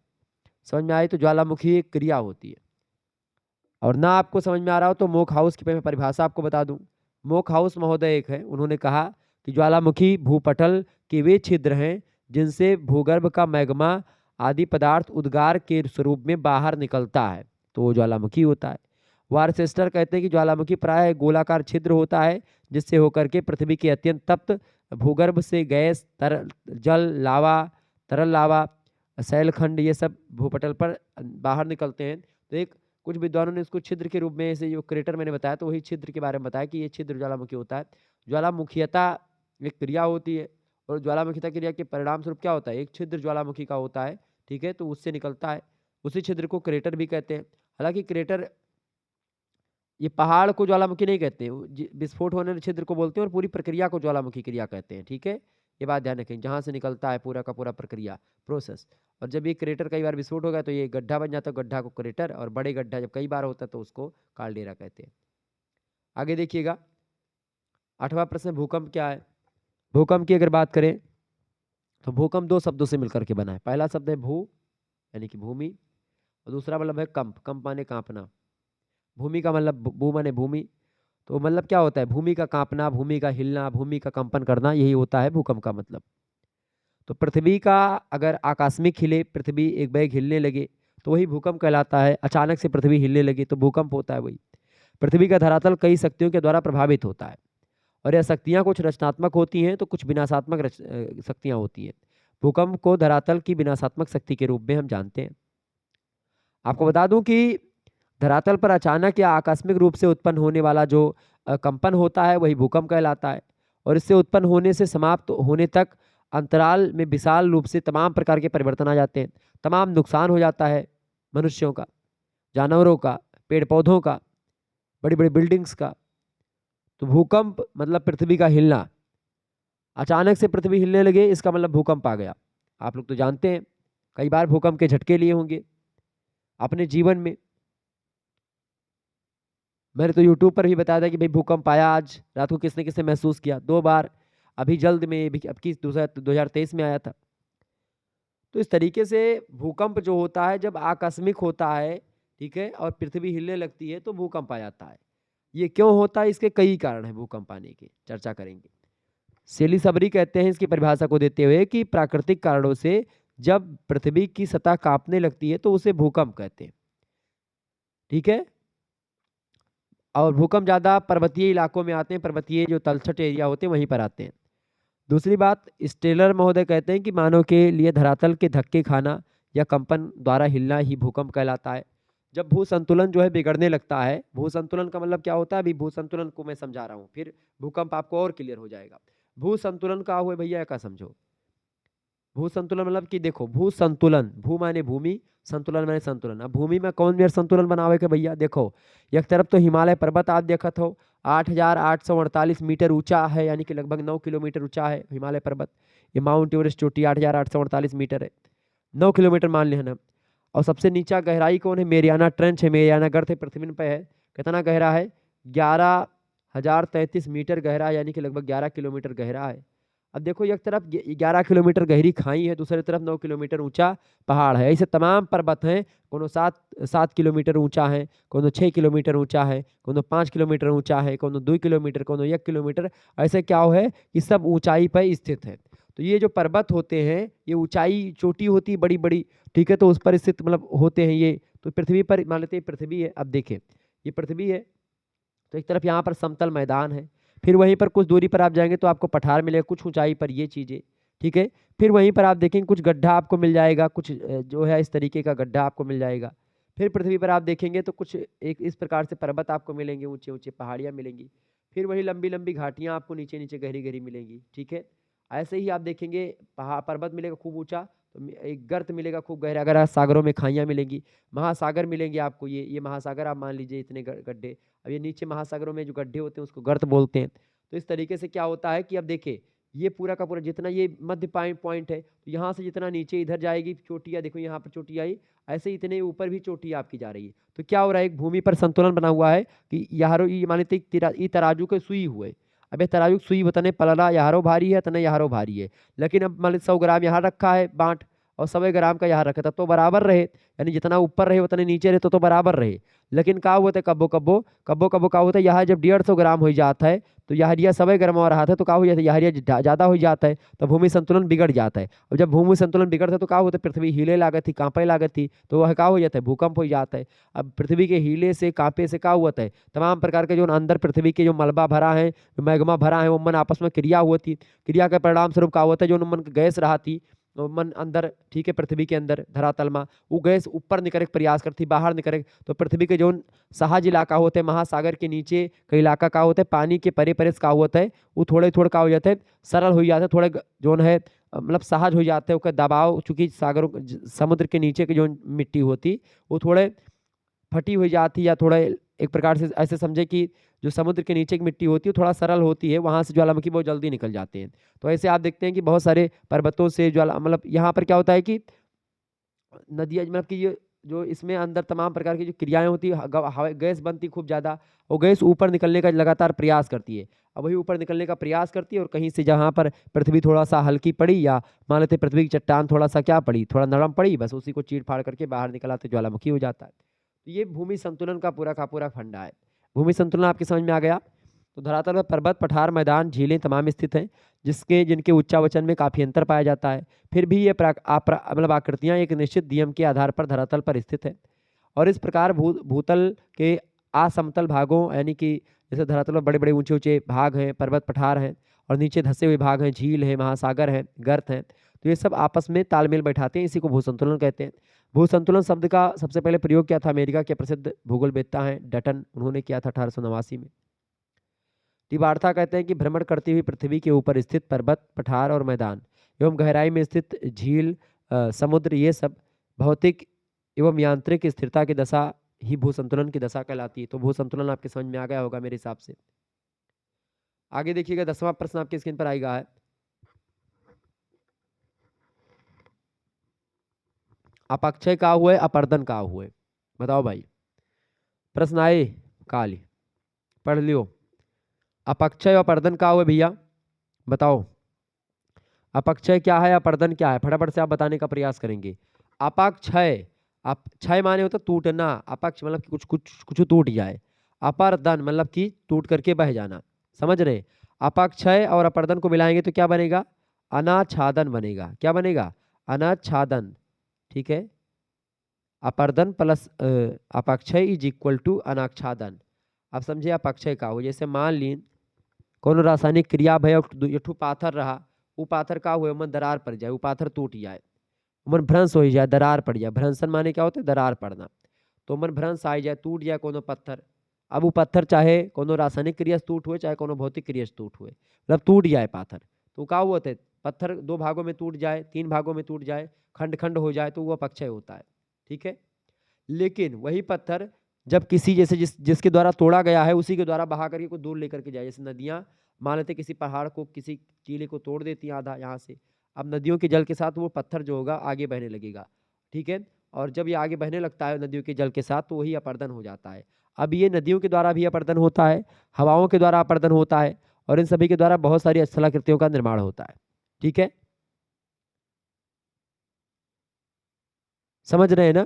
समझ में आई, तो ज्वालामुखी एक क्रिया होती है। और ना आपको समझ में आ रहा हो तो मोक हाउस की मैं परिभाषा आपको बता दूं। मोक हाउस महोदय एक है, उन्होंने कहा कि ज्वालामुखी भूपटल के वे छिद्र हैं जिनसे भूगर्भ का मैग्मा आदि पदार्थ उद्गार के स्वरूप में बाहर निकलता है, तो वो ज्वालामुखी होता है। वारचेस्टर कहते हैं कि ज्वालामुखी प्राय गोलाकार छिद्र होता है जिससे होकर के पृथ्वी के अत्यंत तप्त भूगर्भ से गैस, तरल जल, लावा, तरल लावा, शैलखंड ये सब भूपटल पर बाहर निकलते हैं। तो एक कुछ विद्वानों ने इसको छिद्र के रूप में, ऐसे जो क्रेटर मैंने बताया तो वही छिद्र के बारे में बताया कि ये छिद्र ज्वालामुखी होता है। ज्वालामुखीयता एक क्रिया होती है, और ज्वालामुखीता क्रिया के परिणाम स्वरूप क्या होता है, एक छिद्र ज्वालामुखी का होता है। ठीक है, तो उससे निकलता है, उसी छिद्र को क्रेटर भी कहते हैं। हालांकि क्रेटर ये पहाड़ को ज्वालामुखी नहीं कहते, विस्फोट होने वाले छिद्र को बोलते हैं, और पूरी प्रक्रिया को ज्वालामुखी क्रिया कहते हैं। ठीक है, ये बात ध्यान रखें, जहाँ से निकलता है पूरा का पूरा प्रक्रिया, प्रोसेस। और जब ये क्रेटर कई बार विस्फोट हो गया तो ये गड्ढा बन जाता है, गड्ढा को क्रेटर, और बड़े गड्ढा जब कई बार होता है तो उसको कालडेरा कहते हैं। आगे देखिएगा, 8वां प्रश्न, भूकंप क्या है। भूकंप की अगर बात करें तो भूकंप दो शब्दों से मिलकर के बना है। पहला शब्द है भू यानी कि भूमि, और दूसरा मतलब है कंप, कंप माने कांपना। भूमि का मतलब भू माने भूमि, तो मतलब क्या होता है, भूमि का कांपना, भूमि का हिलना, भूमि का कंपन करना, यही होता है भूकंप का मतलब। तो पृथ्वी का अगर आकस्मिक हिले, पृथ्वी एक बैग हिलने लगे तो वही भूकंप कहलाता है। अचानक से पृथ्वी हिलने लगी तो भूकंप होता है वही। पृथ्वी का धरातल कई शक्तियों के द्वारा प्रभावित होता है, और यह शक्तियाँ कुछ रचनात्मक होती हैं तो कुछ विनाशात्मक शक्तियाँ होती हैं। भूकंप को धरातल की विनाशात्मक शक्ति के रूप में हम जानते हैं। आपको बता दूं कि धरातल पर अचानक या आकस्मिक रूप से उत्पन्न होने वाला जो कंपन होता है वही भूकंप कहलाता है, और इससे उत्पन्न होने से समाप्त होने तक अंतराल में विशाल रूप से तमाम प्रकार के परिवर्तन आ जाते हैं। तमाम नुकसान हो जाता है, मनुष्यों का, जानवरों का, पेड़ पौधों का, बड़ी बड़ी बिल्डिंग्स का। तो भूकंप मतलब पृथ्वी का हिलना, अचानक से पृथ्वी हिलने लगे इसका मतलब भूकंप आ गया। आप लोग तो जानते हैं, कई बार भूकंप के झटके लिए होंगे अपने जीवन में। मैंने तो यूट्यूब पर भी बताया था कि भाई भूकंप आया आज रात को, किसने किसने महसूस किया, 2 बार, अभी जल्द में भी, अब की 2023 में आया था। तो इस तरीके से भूकंप जो होता है जब आकस्मिक होता है, ठीक है, और पृथ्वी हिलने लगती है तो भूकंप आ जाता है। ये क्यों होता है, इसके कई कारण हैं भूकंप आने के, चर्चा करेंगे। सेली सबरी कहते हैं इसकी परिभाषा को देते हुए कि प्राकृतिक कारणों से जब पृथ्वी की सतह कांपने लगती है तो उसे भूकंप कहते हैं। ठीक है, और भूकंप ज़्यादा पर्वतीय इलाकों में आते हैं, पर्वतीय जो तलछट एरिया होते हैं वहीं पर आते हैं। दूसरी बात, स्टेलर महोदय कहते हैं कि मानव के लिए धरातल के धक्के खाना या कंपन द्वारा हिलना ही भूकंप कहलाता है। जब भू संतुलन जो है बिगड़ने लगता है, भू संतुलन का मतलब क्या होता है, अभी भू संतुलन को मैं समझा रहा हूँ, फिर भूकंप आपको और क्लियर हो जाएगा। भू संतुलन का हुआ भैया का समझो। भू संतुलन मतलब कि देखो, भू संतुलन, भू माने भूमि, संतुलन माने संतुलन। अब भूमि में कौन मेरे संतुलन बनावे के भैया, देखो एक तरफ तो हिमालय पर्वत आप देखत हो, 8,848 मीटर ऊंचा है, यानी कि लगभग 9 किलोमीटर ऊंचा है हिमालय पर्वत। ये माउंट एवरेस्ट चोटी 8,848 मीटर है, 9 किलोमीटर मान लिया ना। और सबसे नीचा गहराई कौन है, मेरियाना ट्रेंच है, मेरियाना गर्त है, पृथ्वी पे है। कितना गहरा है, 11,033 मीटर गहरा, यानी कि लगभग 11 किलोमीटर गहरा है। अब देखो, एक तरफ 11 किलोमीटर गहरी खाई है, दूसरी तरफ 9 किलोमीटर ऊंचा पहाड़ है। ऐसे तमाम पर्वत हैं, कोनो 7 किलोमीटर ऊंचा है, कोनो 6 किलोमीटर ऊंचा है, कोनो 5 किलोमीटर ऊंचा है, कोनो 2 किलोमीटर, कोनो 1 किलोमीटर। ऐसे क्या है कि सब ऊंचाई पर स्थित है। तो ये जो पर्वत होते हैं, ये ऊंचाई चोटी होती है बड़ी बड़ी, ठीक है, तो उस पर स्थित मतलब होते हैं ये। तो पृथ्वी पर मान लेते हैं पृथ्वी है, अब देखें ये पृथ्वी है, तो एक तरफ यहाँ पर समतल मैदान है, फिर वहीं पर कुछ दूरी पर आप जाएंगे तो आपको पठार मिलेगा, कुछ ऊंचाई पर ये चीज़ें, ठीक है। फिर वहीं पर आप देखेंगे कुछ गड्ढा आपको मिल जाएगा, कुछ जो है इस तरीके का गड्ढा आपको मिल जाएगा। फिर पृथ्वी पर आप देखेंगे तो कुछ एक इस प्रकार से पर्वत आपको मिलेंगे, ऊंचे ऊंचे पहाड़ियाँ मिलेंगी। फिर वही लंबी लंबी घाटियाँ आपको नीचे नीचे गहरी गहरी मिलेंगी, ठीक है। ऐसे ही आप देखेंगे पहाड़ पर्वत मिलेगा खूब ऊंचा, तो एक गर्त मिलेगा खूब गहरा गहरा, सागरों में खाइयाँ मिलेंगी, महासागर मिलेंगे आपको। ये महासागर आप मान लीजिए इतने गड्ढे। अब ये नीचे महासागरों में जो गड्ढे होते हैं उसको गर्त बोलते हैं। तो इस तरीके से क्या होता है कि अब देखिए, ये पूरा का पूरा जितना ये मध्य पॉइंट है, तो यहाँ से जितना नीचे इधर जाएगी चोटियाँ, देखो यहाँ पर चोटी आई, ऐसे ही इतने ऊपर भी चोटी आपकी जा रही है। तो क्या हो रहा है, एक भूमि पर संतुलन बना हुआ है कि यारो ये मान लेते ये तराजू के सुई हुए। अब ये तराजू सुई बताने पलड़ा यारो भारी है, तना यारो भारी है, लेकिन अब मान लीजिए 100 ग्राम यहाँ रखा है बांट, और 100 ग्राम का यहाँ रखा था, तो बराबर रहे, यानी जितना ऊपर रहे उतने नीचे रहे तो बराबर रहे। लेकिन क्या होता है, कब्बो कब्बो कब्बो कब्बो क्या होता है, यहाँ जब 150 ग्राम हो जाता है तो यहरिया 100 ग्राम हो रहा था, तो क्या हो जाता है, यहरिया ज़्यादा हो जाता है, तो भूमि संतुलन बिगड़ जाता है। अब जब भूमि संतुलन बिगड़ता है तो क्या होता है, पृथ्वी हिले लागत थी, कांपे लागत थी, तो वह क्या हो जाता है, भूकंप हो जाता है। अब पृथ्वी के हिले से कांपे से क्या होता है, तमाम प्रकार के जो अंदर पृथ्वी के जो मलबा भरा है, जो मैग्मा भरा है, वो मन आपस में क्रिया हुई, क्रिया के परिणाम स्वरूप क्या होता है, जो मन गैस रहा थी मन अंदर, ठीक है, पृथ्वी के अंदर धरातल में, वो गैस ऊपर निकले प्रयास करती, बाहर निकले, तो पृथ्वी के जो सहाज इलाका होते हैं, महासागर के नीचे का इलाका का होता है, पानी के परे परे का होता है, वो थोड़े थोड़े का हो जाता है, सरल हो जाता है, थोड़े जो है मतलब सहज हो जाते हैं, उसका दबाव, चूंकि सागरों समुद्र के नीचे की जो मिट्टी होती वो थोड़े फटी हुई जाती, या थोड़ा एक प्रकार से ऐसे समझे कि जो समुद्र के नीचे की मिट्टी होती है थोड़ा सरल होती है, वहाँ से ज्वालामुखी बहुत जल्दी निकल जाते हैं। तो ऐसे आप देखते हैं कि बहुत सारे पर्वतों से ज्वाला मतलब यहाँ पर क्या होता है कि नदियाँ, मतलब कि ये जो इसमें अंदर तमाम प्रकार की जो क्रियाएं होती है, गैस बनती खूब ज़्यादा, और गैस ऊपर निकलने का लगातार प्रयास करती है। अब वही ऊपर निकलने का प्रयास करती है, और कहीं से जहाँ पर पृथ्वी थोड़ा सा हल्की पड़ी, या मान लेते पृथ्वी की चट्टान थोड़ा सा क्या पड़ी, थोड़ा नरम पड़ी, बस उसी को चीर फाड़ करके बाहर निकल आते ज्वालामुखी हो जाता है। तो ये भूमि संतुलन का पूरा फंडा है। भूमि संतुलन आपकी समझ में आ गया। तो धरातल पर पर्वत, पठार, मैदान, झीलें तमाम स्थित हैं, जिनके उच्चावचन में काफ़ी अंतर पाया जाता है। फिर भी ये मतलब आकृतियाँ एक निश्चित नियम के आधार पर धरातल पर स्थित है, और इस प्रकार भूतल के असमतल भागों, यानी कि जैसे धरातल पर बड़े बड़े ऊंचे ऊंचे भाग हैं, पर्वत पठार हैं, और नीचे धंसे हुए भाग हैं, झील है, महासागर है, गर्त हैं, तो ये सब आपस में तालमेल बैठाते हैं, इसी को भूसंतुलन कहते हैं। भूसंतुलन शब्द का सबसे पहले प्रयोग किया था अमेरिका के प्रसिद्ध भूगोलवेत्ता हैं डटन, उन्होंने किया था 1889 में। तिबार्था कहते हैं कि भ्रमण करती हुई पृथ्वी के ऊपर स्थित पर्वत, पठार और मैदान एवं गहराई में स्थित झील, समुद्र, ये सब भौतिक एवं यांत्रिक स्थिरता की दशा ही भूसंतुलन की दशा कहलाती है। तो भूसंतुलन आपके समझ में आ गया होगा मेरे हिसाब से। आगे देखिएगा, 10वां प्रश्न आपकी स्क्रीन पर आएगा है, अपक्षय का हुए, अपर्दन का हुए, बताओ भाई। प्रश्न आए काली, पढ़ लियो। अपक्षय और अपर्दन का हुए भैया, बताओ। अपक्षय क्या है, अपर्दन क्या है, फटाफट से आप बताने का प्रयास करेंगे। अपक्षय, क्षय माने होता टूटना, अपक्ष मतलब कि कुछ कुछ कुछ टूट जाए, अपर्दन मतलब कि टूट करके बह जाना, समझ रहे। अपक्षय और अपर्दन को मिलाएंगे तो क्या बनेगा, अनाच्छादन बनेगा। क्या बनेगा, अनाच्छादन, ठीक है। अपर्दन प्लस अपक्षय इज इक्वल टू अनाच्छादन। आप समझे अपक्षय का हो। जैसे मान ली कोनो रासायनिक क्रिया भय और एठू पाथर रहा, वो पाथर का हुए मन दरार पड़ जाए, वो पाथर टूट जाए, मन भ्रंश हो जाए, दरार पड़ जाए। भ्रंशन माने क्या होता है? दरार पड़ना। तो मन भ्रंश आ जाए, टूट जाए कोनो पत्थर। अब वो पत्थर चाहे कोनो रासायनिक क्रिया से टूट हुए, चाहे कोनो भौतिक क्रिया से टूट हुए, मतलब टूट जाए पाथर, तो क्या हुआ थे? पत्थर 2 भागों में टूट जाए, 3 भागों में टूट जाए, खंड खंड हो जाए, तो वो अपक्षय होता है। ठीक है। लेकिन वही पत्थर जब किसी जैसे जिसके द्वारा तोड़ा गया है उसी के द्वारा बहा करके कुछ दूर लेकर के जाए, जैसे नदियां मान लेते किसी पहाड़ को, किसी टीले को तोड़ देती हैं आधा यहाँ से, अब नदियों के जल के साथ वो पत्थर जो होगा आगे बहने लगेगा। ठीक है। और जब ये आगे बहने लगता है नदियों के जल के साथ, तो वही अपर्दन हो जाता है। अब ये नदियों के द्वारा भी अपर्दन होता है, हवाओं के द्वारा अपर्दन होता है, और इन सभी के द्वारा बहुत सारी स्थलाकृतियों का निर्माण होता है। ठीक है, समझ रहे हैं ना?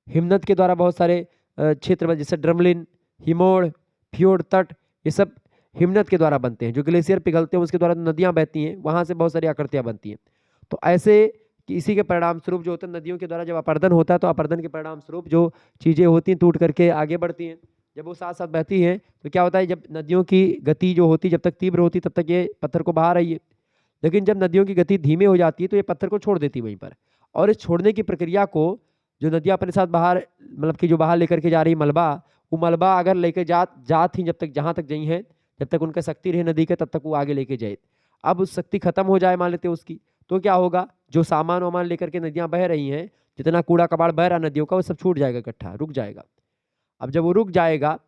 हिमनद के द्वारा बहुत सारे क्षेत्र, जैसे ड्रमलिन, हिमोड़, फ्योर्ड, तट, ये सब हिमनद के द्वारा बनते हैं। जो ग्लेशियर पिघलते हैं उसके द्वारा नदियां बहती हैं, वहां से बहुत सारी आकृतियां बनती हैं। तो ऐसे कि इसी के परिणाम स्वरूप जो होता है, नदियों के द्वारा जब अपर्दन होता है, तो अपर्दन के परिणाम स्वरूप जो चीजें होती हैं टूट करके आगे बढ़ती हैं। जब वो साथ साथ बहती हैं तो क्या होता है, जब नदियों की गति जो होती जब तक तीव्र होती तब तक ये पत्थर को बहा रही है, लेकिन जब नदियों की गति धीमे हो जाती है तो ये पत्थर को छोड़ देती है वहीं पर। और इस छोड़ने की प्रक्रिया को जो नदियां अपने साथ बाहर, मतलब कि जो बाहर लेकर के जा रही मलबा, वो मलबा अगर लेके जात थी, जब तक जहां तक गई हैं, जब तक उनका शक्ति रहे नदी के, तब तक वो आगे लेके जाए। अब उस शक्ति खत्म हो जाए मान लेते हैं उसकी, तो क्या होगा, जो सामान वामान लेकर के नदियां बह रही हैं, जितना कूड़ा कबाड़ बह रहा नदियों का, वो सब छूट जाएगा इकट्ठा, रुक जाएगा। अब जब वो रुक जाएगा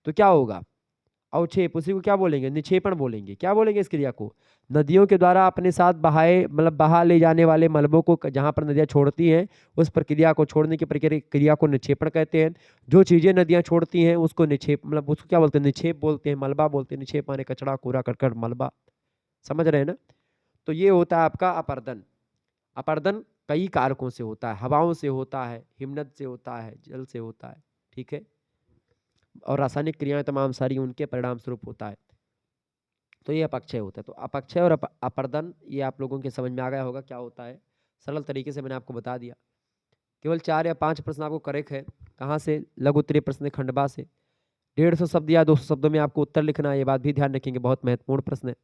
तो क्या होगा, अवक्षेप, उसी को क्या बोलेंगे, निक्षेपण बोलेंगे। क्या बोलेंगे इस क्रिया को? नदियों के द्वारा अपने साथ बहाए, मतलब बहा ले जाने वाले मलबों को जहां पर नदियां छोड़ती हैं, उस प्रक्रिया को, छोड़ने की प्रक्रिया को निक्षेपण कहते हैं। जो चीजें नदियां छोड़ती हैं उसको निक्षेप, मतलब उसको क्या बोलते हैं, निक्षेप बोलते हैं, मलबा बोलते हैं। निक्षेप माने कचड़ा, कूड़ा करकट, मलबा, समझ रहे हैं ना? तो ये होता है आपका अपर्दन। अपर्दन कई कारकों से होता है, हवाओं से होता है, हिमनद से होता है, जल से होता है। ठीक है। और रासायनिक क्रियाएं तमाम सारी उनके परिणाम स्वरूप होता है। तो ये अपक्षय होता है। तो अपक्षय और अपर्दन, ये आप लोगों के समझ में आ गया होगा क्या होता है। सरल तरीके से मैंने आपको बता दिया। केवल 4 या 5 प्रश्न आपको करेक्ट है। कहाँ से? लघु उत्तरीय प्रश्न खंडवा से। 150 शब्द या 200 शब्दों में आपको उत्तर लिखना है, ये बात भी ध्यान रखेंगे, बहुत महत्वपूर्ण प्रश्न है।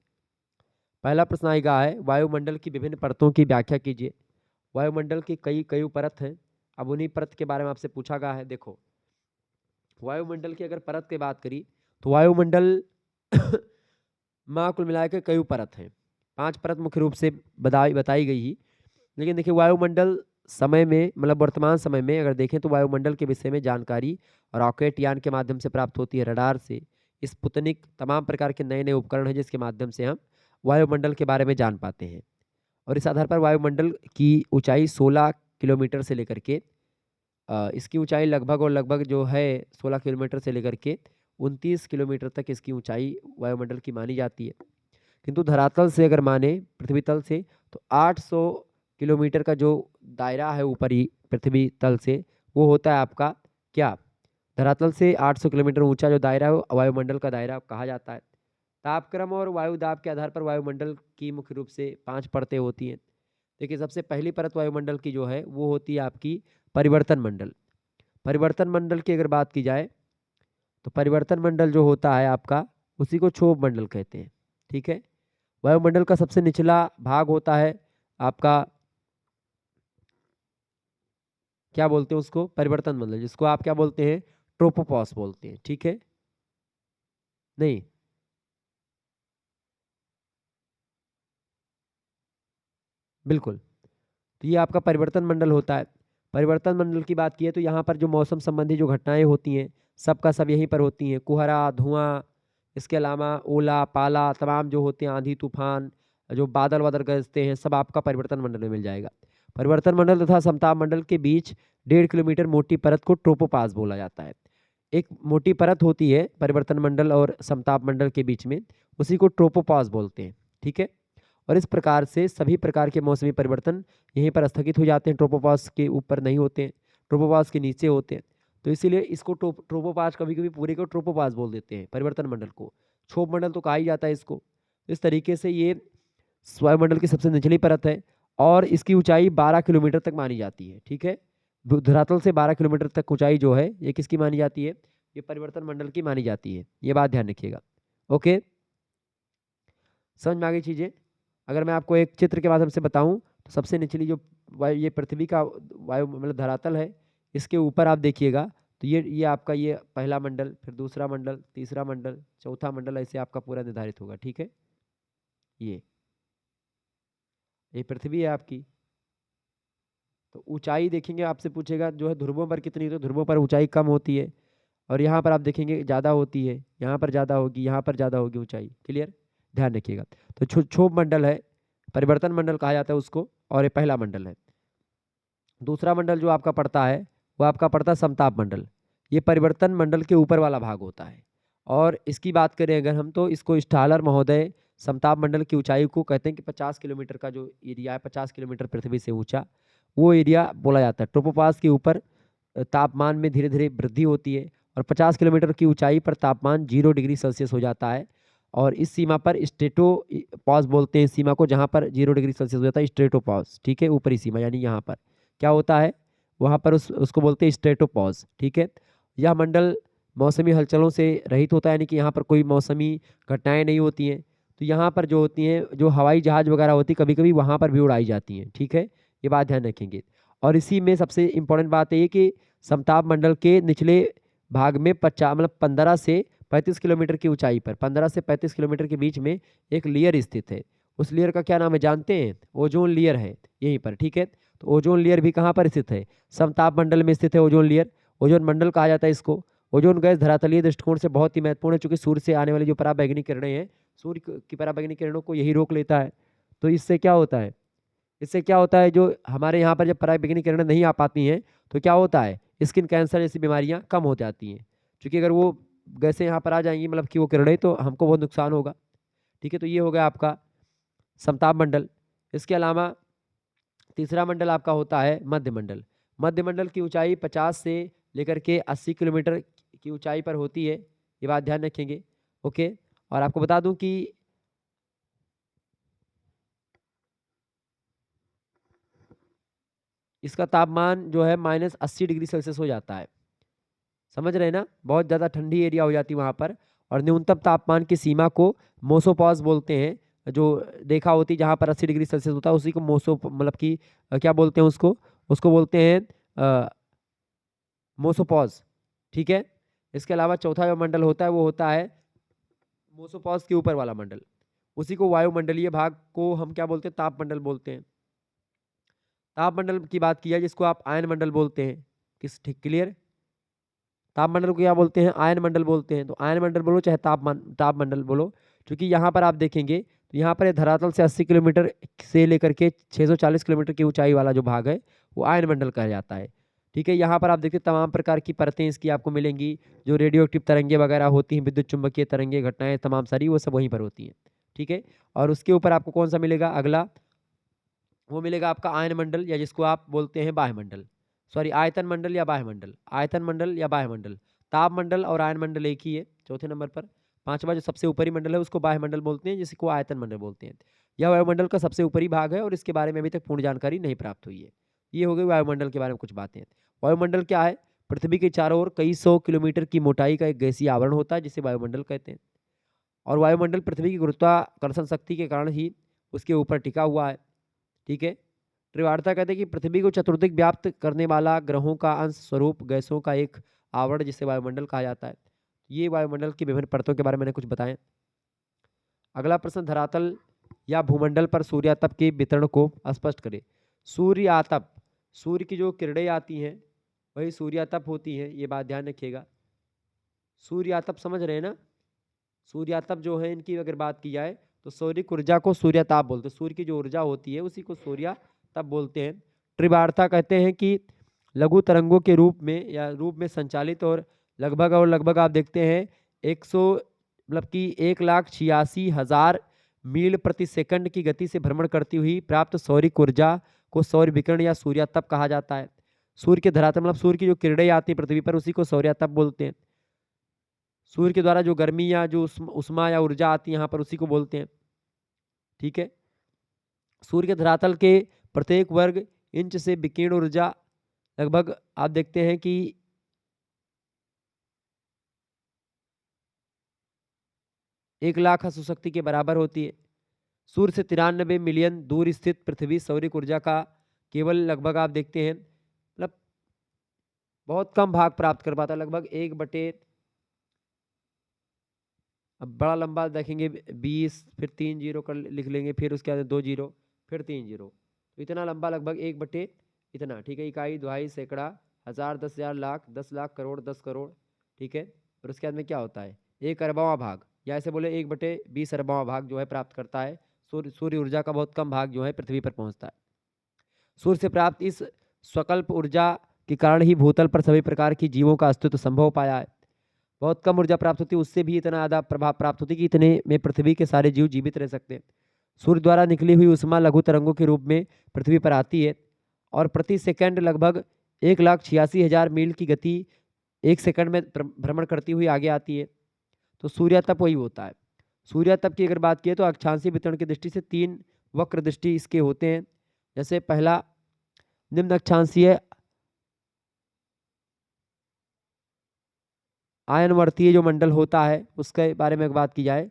पहला प्रश्न आएगा है, वायुमंडल की विभिन्न परतों की व्याख्या कीजिए। वायुमंडल की कई कई परत हैं। अब उन्हीं परत के बारे में आपसे पूछा गया है। देखो, वायुमंडल की अगर परत की बात करी तो वायुमंडल माँ कुल मिला के कई परत हैं। 5 परत मुख्य रूप से बताई गई ही। लेकिन देखिए, वायुमंडल समय में, मतलब वर्तमान समय में अगर देखें तो वायुमंडल के विषय में जानकारी रॉकेट यान के माध्यम से प्राप्त होती है, रडार से, स्पुतनिक, तमाम प्रकार के नए नए उपकरण हैं जिसके माध्यम से हम वायुमंडल के बारे में जान पाते हैं। और इस आधार पर वायुमंडल की ऊंचाई 16 किलोमीटर से लेकर के इसकी ऊंचाई लगभग और लगभग जो है 16 किलोमीटर से लेकर के 29 किलोमीटर तक इसकी ऊंचाई वायुमंडल की मानी जाती है। किंतु धरातल से अगर माने, पृथ्वी तल से, तो 800 किलोमीटर का जो दायरा है ऊपरी पृथ्वी तल से, वो होता है आपका क्या, धरातल से 800 किलोमीटर ऊंचा जो दायरा है वो वायुमंडल का दायरा कहा जाता है। तापक्रम और वायु दाब के आधार पर वायुमंडल की मुख्य रूप से 5 परतें होती हैं। देखिए, सबसे पहली परत वायुमंडल की जो है वो होती है आपकी परिवर्तन मंडल। परिवर्तन मंडल की अगर बात की जाए तो परिवर्तन मंडल जो होता है आपका, उसी को क्षोभ मंडल कहते हैं। ठीक है। वायुमंडल का सबसे निचला भाग होता है आपका, क्या बोलते हैं उसको, परिवर्तन मंडल, जिसको आप क्या बोलते हैं, ट्रोपोपॉस बोलते हैं। ठीक है। नहीं, बिल्कुल। तो ये आपका परिवर्तन मंडल होता है। परिवर्तन मंडल की बात की है तो यहाँ पर जो मौसम संबंधी जो घटनाएं होती हैं, सबका सब यहीं पर होती हैं। कोहरा, धुआं, इसके अलावा ओला, पाला, तमाम जो होते हैं, आंधी तूफान, जो बादल वादल गरजते हैं, सब आपका परिवर्तन मंडल में मिल जाएगा। परिवर्तन मंडल तथा समताप मंडल के बीच 1.5 किलोमीटर मोटी परत को ट्रोपोपास बोला जाता है। एक मोटी परत होती है परिवर्तन मंडल और समताप मंडल के बीच में, उसी को ट्रोपोपास बोलते हैं। ठीक है। और इस प्रकार से सभी प्रकार के मौसमी परिवर्तन यहीं पर स्थगित हो जाते हैं, ट्रोपोपास के ऊपर नहीं होते हैं, ट्रोपोपास के नीचे होते हैं। तो इसीलिए इसको ट्रोपोपास, कभी कभी पूरे को ट्रोपोपास बोल देते हैं, परिवर्तन मंडल को। क्षोभ मंडल तो कहा ही जाता है इसको। इस तरीके से ये वायुमंडल की सबसे निचली परत है और इसकी ऊंचाई 12 किलोमीटर तक मानी जाती है। ठीक है। धरातल से 12 किलोमीटर तक ऊंचाई जो है ये किसकी मानी जाती है, ये परिवर्तन मंडल की मानी जाती है। ये बात ध्यान रखिएगा। ओके, समझ में आ गई चीजें। अगर मैं आपको एक चित्र के माध्यम से बताऊं तो सबसे निचली जो वायु, ये पृथ्वी का वायु मतलब धरातल है, इसके ऊपर आप देखिएगा तो ये आपका ये पहला मंडल, फिर दूसरा मंडल, तीसरा मंडल, चौथा मंडल, ऐसे आपका पूरा निर्धारित होगा। ठीक है, ये पृथ्वी है आपकी। तो ऊंचाई देखेंगे, आपसे पूछेगा जो है ध्रुवों पर कितनी, तो ध्रुवों पर ऊंचाई कम होती है, और यहाँ पर आप देखेंगे ज़्यादा होती है, यहाँ पर ज़्यादा होगी, यहाँ पर ज़्यादा होगी ऊंचाई। क्लियर, ध्यान रखिएगा। तो क्षोभ मंडल है, परिवर्तन मंडल कहा जाता है उसको, और ये पहला मंडल है। दूसरा मंडल जो आपका पड़ता है वो आपका पड़ता है समताप मंडल। ये परिवर्तन मंडल के ऊपर वाला भाग होता है, और इसकी बात करें अगर हम तो इसको स्टालर महोदय समताप मंडल की ऊंचाई को कहते हैं कि 50 किलोमीटर का जो एरिया है, 50 किलोमीटर पृथ्वी से ऊंचा, वो एरिया बोला जाता है। ट्रोपोपास के ऊपर तापमान में धीरे धीरे वृद्धि होती है, और 50 किलोमीटर की ऊंचाई पर तापमान 0 डिग्री सेल्सियस हो जाता है, और इस सीमा पर स्ट्रेटो पॉज बोलते हैं इस सीमा को, जहाँ पर 0 डिग्री सेल्सियस हो जाता है स्ट्रेटोपॉज। ठीक है, ऊपरी सीमा यानी यहाँ पर क्या होता है, वहाँ पर उसको बोलते हैं स्ट्रेटोपॉज। ठीक है, यह मंडल मौसमी हलचलों से रहित होता है, यानी कि यहाँ पर कोई मौसमी घटनाएं नहीं होती हैं। तो यहाँ पर जो होती हैं, जो हवाई जहाज वगैरह होती कभी कभी वहाँ पर भी उड़ाई जाती हैं। ठीक है, ये बात ध्यान रखेंगे। और इसी में सबसे इम्पोर्टेंट बात है कि समताप मंडल के निचले भाग में 15 से 35 किलोमीटर की ऊंचाई पर, 15 से 35 किलोमीटर के बीच में एक लेयर स्थित है। उस लेयर का क्या नाम है जानते हैं? ओजोन लेयर है यहीं पर। ठीक है, तो ओजोन लेयर भी कहाँ पर स्थित है? समताप मंडल में स्थित है ओजोन लेयर। ओजोन मंडल कहा जाता है इसको। ओजोन गैस धरातलीय दृष्टिकोण से बहुत ही महत्वपूर्ण है, चूंकि सूर्य से आने वाली जो पराबैंगनी किरणें हैं, सूर्य की पराबैंगनी किरणों को यही रोक लेता है। तो इससे क्या होता है, इससे क्या होता है, जो हमारे यहाँ पर जब पराबैंगनी किरणें नहीं आ पाती हैं तो क्या होता है, स्किन कैंसर जैसी बीमारियां कम हो जाती हैं। क्योंकि अगर वो गैसें यहाँ पर आ जाएंगी, मतलब कि वो किरणें, तो हमको बहुत नुकसान होगा। ठीक है, तो ये हो गया आपका समताप मंडल। इसके अलावा तीसरा मंडल आपका होता है मध्य मंडल। मध्य मंडल की ऊंचाई 50 से लेकर के 80 किलोमीटर की ऊंचाई पर होती है। ये बात ध्यान रखेंगे। ओके, और आपको बता दूं कि इसका तापमान जो है -80 डिग्री सेल्सियस हो जाता है। समझ रहे हैं ना, बहुत ज़्यादा ठंडी एरिया हो जाती है वहाँ पर। और न्यूनतम तापमान की सीमा को मोसोपॉज बोलते हैं, जो देखा होती जहाँ पर 80 डिग्री सेल्सियस होता है उसी को मोसो मतलब कि क्या बोलते हैं उसको, उसको बोलते हैं मोसोपॉज। ठीक है, इसके अलावा चौथा जो मंडल होता है वो होता है मोसोपॉज के ऊपर वाला मंडल, उसी को वायुमंडलीय भाग को हम क्या बोलते हैं, ताप मंडल बोलते हैं। ताप मंडल की बात की है जिसको आप आयन मंडल बोलते हैं। किस ठीक क्लियर, ताप मंडल को क्या बोलते हैं, आयन मंडल बोलते हैं। तो आयन मंडल बोलो चाहे ताप मंडल बोलो, क्योंकि यहाँ पर आप देखेंगे तो यहाँ पर धरातल से 80 किलोमीटर से लेकर के 640 किलोमीटर की ऊंचाई वाला जो भाग है वो आयन मंडल कहा जाता है। ठीक है, यहाँ पर आप देखते तमाम प्रकार की परतें इसकी आपको मिलेंगी, जो रेडियो एक्टिव तरंगे वगैरह होती हैं, विद्युत चुंबकीय तरंगे घटनाएं तमाम सारी वो सब वहीं पर होती हैं। ठीक है, और उसके ऊपर आपको कौन सा मिलेगा अगला, वो मिलेगा आपका आयन मंडल, या जिसको आप बोलते हैं बाह्य मंडल, सॉरी आयतन मंडल या बाह्य मंडल, आयतन मंडल या बाह्य मंडल। ताप मंडल और आयन मंडल एक ही है चौथे नंबर पर। पांचवा जो सबसे ऊपरी मंडल है उसको बाह्य मंडल बोलते हैं, जिसको आयतन मंडल बोलते हैं। यह वायुमंडल का सबसे ऊपरी भाग है और इसके बारे में अभी तक पूर्ण जानकारी नहीं प्राप्त हुई है। ये हो गई वायुमंडल के बारे में कुछ बातें। वायुमंडल क्या है? पृथ्वी के चारों ओर कई 100 किलोमीटर की मोटाई का एक गैसीय आवरण होता है जिसे वायुमंडल कहते हैं। और वायुमंडल पृथ्वी की गुरुत्वाकर्षण शक्ति के कारण ही उसके ऊपर टिका हुआ है। ठीक है, त्रिवार्ता कहते हैं कि पृथ्वी को चतुर्दिक व्याप्त करने वाला ग्रहों का अंश स्वरूप गैसों का एक आवरण जिसे वायुमंडल कहा जाता है। ये वायुमंडल की विभिन्न परतों के बारे में मैंने कुछ बताएं। अगला प्रश्न, धरातल या भूमंडल पर सूर्यातप के वितरण को स्पष्ट करें। सूर्यातप, सूर्य की जो किरणें आती हैं वही सूर्यातप होती हैं, ये बात ध्यान रखिएगा। सूर्यातप समझ रहे हैं ना, सूर्यातप जो है इनकी अगर बात की जाए तो सौरिक ऊर्जा को सूर्यताप बोलते हैं। सूर्य की जो ऊर्जा होती है उसी को सूर्यताप बोलते हैं। त्रिवार्ता कहते हैं कि लघु तरंगों के रूप में या रूप में संचालित और लगभग आप देखते हैं 100 मतलब कि 1,86,000 मील प्रति सेकंड की गति से भ्रमण करती हुई प्राप्त सौरिक ऊर्जा को सौर विकिरण या सूर्यातप कहा जाता है। सूर्य के धरातल मतलब सूर्य की जो किरणें आती हैं पृथ्वी पर उसी को सूर्यातप बोलते हैं। सूर्य के द्वारा जो गर्मी या जो उष्मा या ऊर्जा आती है यहाँ पर उसी को बोलते हैं। ठीक है, सूर्य के धरातल के प्रत्येक वर्ग इंच से विकिरण ऊर्जा लगभग आप देखते हैं कि 1 लाख अश्वशक्ति के बराबर होती है। सूर्य से 93 मिलियन दूर स्थित पृथ्वी सौरिक ऊर्जा का केवल लगभग आप देखते हैं मतलब बहुत कम भाग प्राप्त कर पाता है, लगभग 1/, अब बड़ा लंबा देखेंगे 20, फिर 3 जीरो कर लिख लेंगे, फिर उसके बाद 2 जीरो, फिर 3 जीरो, तो इतना लंबा लगभग 1/, इतना, ठीक है। इकाई, दुहाई, सैकड़ा, हज़ार, 10,000, लाख, 10 लाख, करोड़, 10 करोड़, ठीक है। और उसके बाद में क्या होता है 1 अरबवां भाग, या ऐसे बोले 1/20 अरबवां भाग जो है प्राप्त करता है। सूर्य ऊर्जा का बहुत कम भाग जो है पृथ्वी पर पहुंचता है। सूर्य से प्राप्त इस स्वकल्प ऊर्जा के कारण ही भूतल पर सभी प्रकार की जीवों का अस्तित्व संभव पाया है। बहुत कम ऊर्जा प्राप्त होती है, उससे भी इतना ज़्यादा प्रभाव प्राप्त होती है कि इतने में पृथ्वी के सारे जीव जीवित रह सकते हैं। सूर्य द्वारा निकली हुई उष्मा लघु तरंगों के रूप में पृथ्वी पर आती है और प्रति सेकंड लगभग 1,86,000 मील की गति 1 सेकंड में भ्रमण करती हुई आगे आती है। तो सूर्यातप वही होता है। सूर्यातप की अगर बात की तो अक्षांशीय वितरण की दृष्टि से 3 वक्र दृष्टि इसके होते हैं। जैसे पहला निम्न अक्षांशीय आयनवर्तीय जो मंडल होता है उसके बारे में बात की जाए